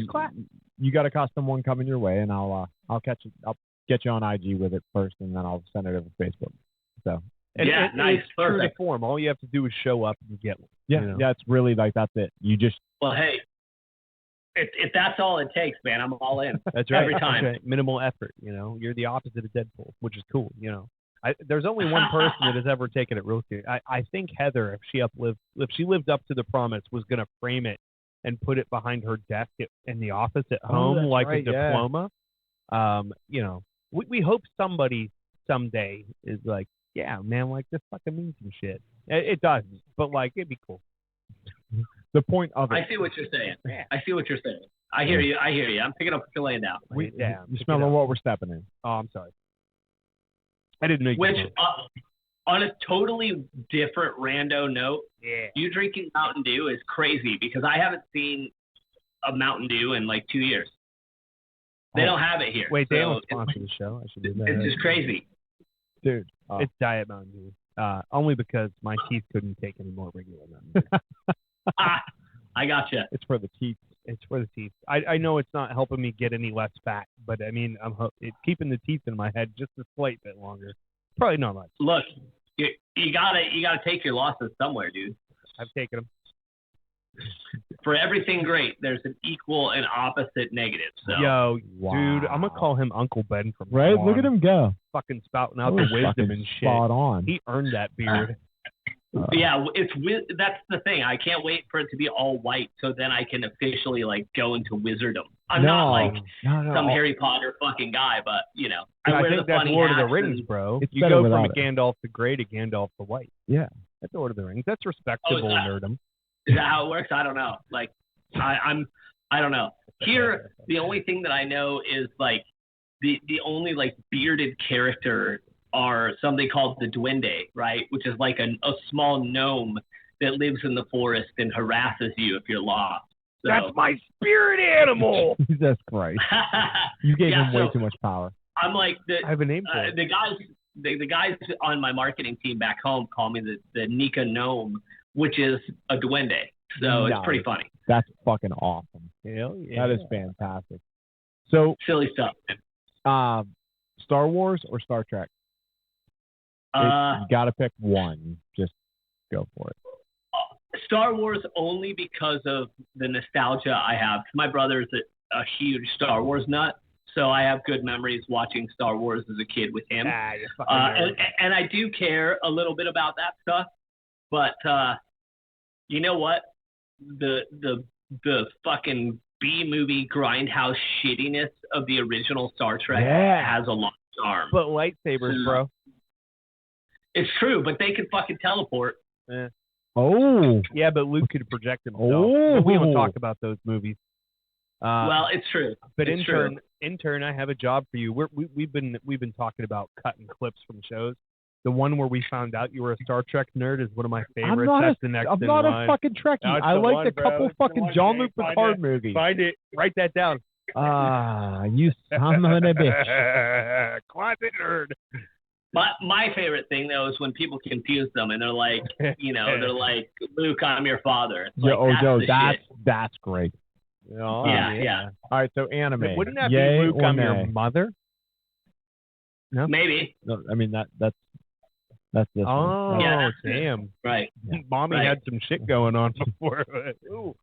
you got a custom one coming your way, and I'll get you on IG with it first, and then I'll send it over Facebook. So. Nice. It's true to form. All you have to do is show up and get one. Yeah, yeah, it's really like that's it. You just. Well, hey, if that's all it takes, man, I'm all in. That's right. Every time. That's right. Minimal effort. You're the opposite of Deadpool, which is cool. There's only one person that has ever taken it real serious. I think Heather, if she lived up to the promise, was going to frame it and put it behind her desk in the office at home, like a diploma. We hope somebody someday is like, yeah, man, like this fucking means some shit. It doesn't, but like it'd be cool. The point of it. I see what you're saying. I see what you're saying. I hear you. I'm picking up what you're laying down. You smell what we're stepping in. Oh, I'm sorry. I didn't know you Which, on a totally different rando note, you drinking Mountain Dew is crazy because I haven't seen a Mountain Dew in like 2 years. They don't have it here. Wait, they don't sponsor the show. I should do that. It's just crazy. Dude. It's Diet Mountain Dew. Only because my teeth couldn't take any more regular Mountain Dew. I gotcha. It's for the teeth. It's for the teeth. I know it's not helping me get any less fat, but I mean, it's keeping the teeth in my head just a slight bit longer. Probably not much. Look, you gotta take your losses somewhere, dude. I've taken them. For everything great, there's an equal and opposite negative. So. Dude, I'm gonna call him Uncle Ben from right. Look at him go, fucking spouting out the wisdom and shit. Spot on. He earned that beard. Yeah, that's the thing. I can't wait for it to be all white, so then I can officially like go into wizardom. I'm not like some Harry Potter fucking guy, but I think that's Lord of the Rings, bro. You go from a Gandalf the Grey to Gandalf the White. Yeah, that's Lord of the Rings. That's respectable nerdom. Is that how it works? I don't know. Like, I don't know. Here, the only thing that I know is like the only like bearded character are something called the Duende, right? Which is like a small gnome that lives in the forest and harasses you if you're lost. So. That's my spirit animal. Jesus Christ! You gave him way too much power. I'm like I have a name for it. The guys on my marketing team back home call me the Nika gnome, which is a Duende. So it's pretty funny. That's fucking awesome. Hell yeah. That is fantastic. So silly stuff. Star Wars or Star Trek? You got to pick one. Just go for it. Star Wars only because of the nostalgia I have. My brother's a huge Star Wars nut, so I have good memories watching Star Wars as a kid with him. And I do care a little bit about that stuff, but you know what? The fucking B-movie grindhouse shittiness of the original Star Trek has a lot arm. But lightsabers, bro. It's true, but they can fucking teleport. Oh. Yeah, but Luke could project himself. Oh. But we don't talk about those movies. Well, it's true. But it's intern, I have a job for you. We've been talking about cutting clips from shows. The one where we found out you were a Star Trek nerd is one of my favorites. That's the next I'm in not line. a fucking Trekkie. I liked a couple fucking Jean-Luc Picard movies. Find it. Write that down. You son of a bitch. Closet nerd. My favorite thing though is when people confuse them and they're like, they're like, Luke, I'm your father. It's like, that's great. Oh, yeah. All right, so anime. Wouldn't that Yay be Luke, or I'm nay? your mother? No? Maybe. No, I mean that's this Oh, one. Yeah. damn. Right. Mommy had some shit going on before. Ooh.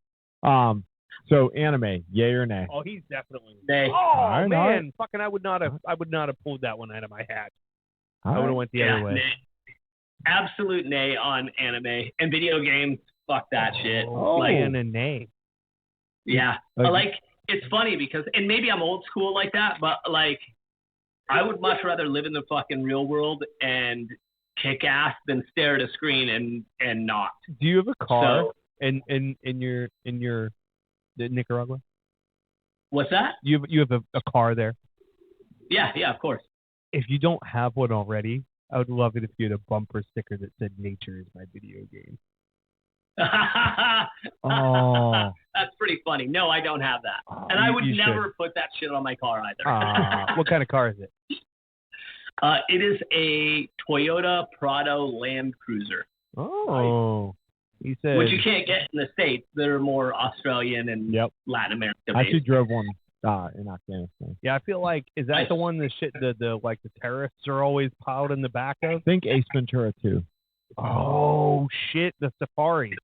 So anime, yay or nay? Oh, he's definitely. Nay. Oh All man, right. fucking! I would not have pulled that one out of my hat. All I would have right. went the other way. Nay. Absolute nay on anime and video games. Fuck that shit. Oh. Like, And a nay. yeah. Like- Like, it's funny because, and maybe I'm old school like that, but like, I would much rather live in the fucking real world and kick ass than stare at a screen and not. Do you have a car So, in your Nicaragua? what's that? You have a car there. Yeah, of course. If you don't have one already, I would love it if you had a bumper sticker that said "Nature is my video game." Oh. That's pretty funny. No, I don't have that. And I would never put that shit on my car either. What kind of car is it? It is a Toyota Prado Land Cruiser, Oh, he said. which you can't get in the States. They're more Australian and Latin America I actually based. drove one in Afghanistan. Yeah, I feel like is that Nice. the one the terrorists are always piled in the back of? Think Ace Ventura 2. Oh shit, the Safari.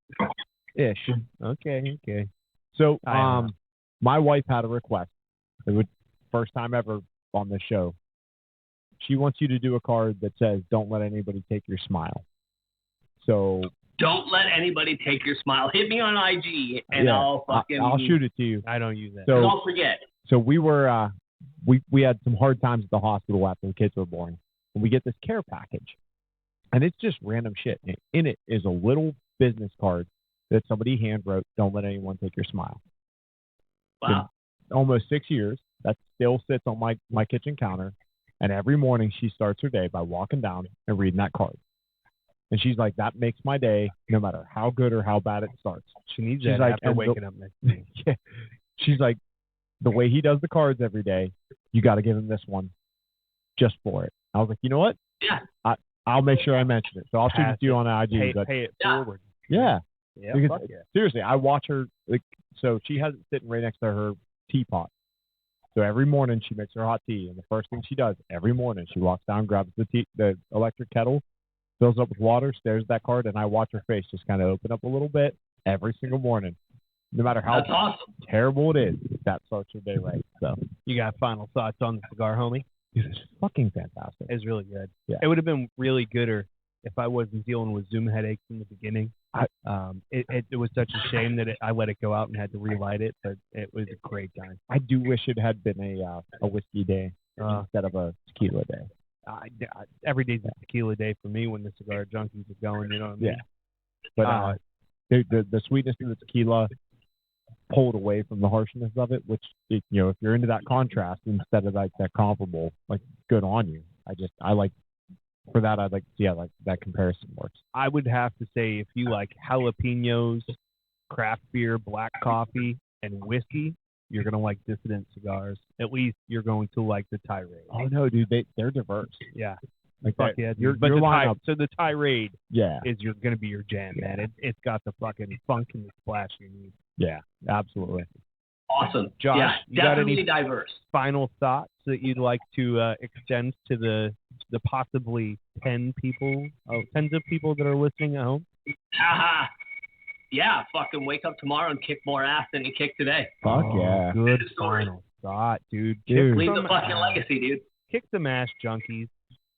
Ish. Okay. So I don't know. my wife had a request. It was first time ever on this show. She wants you to do a card that says "Don't let anybody take your smile." So Don't let anybody take your smile. Hit me on IG and I'll fucking. I'll shoot it to you. I don't use that. So Don't forget. So we were we had some hard times at the hospital after the kids were born, and we get this care package, and it's just random shit. In it is a little business card that somebody hand wrote. Don't let anyone take your smile. Wow. Been almost 6 years. That still sits on my kitchen counter, and every morning she starts her day by walking down and reading that card. And she's like, that makes my day, no matter how good or how bad it starts. She needs She's that like, after and waking up next day. Yeah. She's like, the way he does the cards every day, you got to give him this one just for it. I was like, you know what? Yeah. I'll make sure I mention it. So I'll shoot it to you on IG. Pay it Yeah. forward. Yeah. Yeah, Because fuck yeah. seriously, I watch her, so she has it sitting right next to her teapot. So every morning she makes her hot tea, and the first thing she does every morning, she walks down, grabs the electric kettle, fills it up with water, stares at that card, and I watch her face just kind of open up a little bit every single morning. No matter how That's awesome. terrible it is, that starts her day right. So You got final thoughts on the cigar, homie? it's fucking fantastic. It's really good. Yeah. It would have been really gooder if I wasn't dealing with Zoom headaches in the beginning. It was such a shame that I let it go out and had to relight it, but it was a great time. I do wish it had been a whiskey day instead of a tequila day. Every day's a tequila day for me when the cigar junkies are going. You know what I mean? Yeah. But the sweetness of the tequila pulled away from the harshness of it, which if you're into that contrast instead of like that comparable, like good on you. I like for that. I'd like to see how that comparison works. I would have to say if you like jalapenos, craft beer, black coffee, and whiskey, you're gonna like Dissident cigars. At least you're going to like the Tirade. Oh no, dude, they're diverse. Yeah. Like Fuck that, yeah, dude. your But lineup. so the Tirade Yeah, is going to be your jam, man. It's got the fucking funk and the splash you need. yeah, absolutely. Awesome. Josh, yeah, you got definitely any- diverse. Final thoughts that you'd like to extend to the possibly tens of people that are listening at home? Haha. Yeah, fucking wake up tomorrow and kick more ass than you kicked today. Fuck yeah. Good Good story. final thought, dude. Dude. Leave the some fucking ass. legacy, dude. Kick some ass, junkies.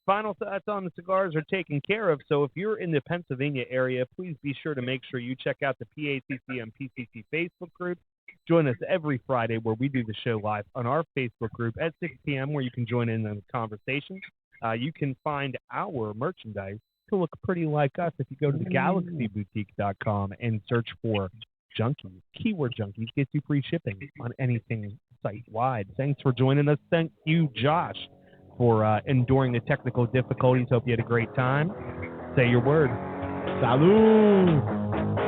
Final thoughts on the cigars are taken care of. So if you're in the Pennsylvania area, please be sure to make sure you check out the PACC and PCC Facebook group. Join us every Friday where we do the show live on our Facebook group at 6 p.m. where you can join in the conversation. You can find our merchandise to look pretty like us if you go to the galaxyboutique.com and search for Junkies. Keyword Junkies gets you free shipping on anything site-wide. Thanks for joining us. Thank you, Josh, for enduring the technical difficulties. Hope you had a great time. Say your word. Salud!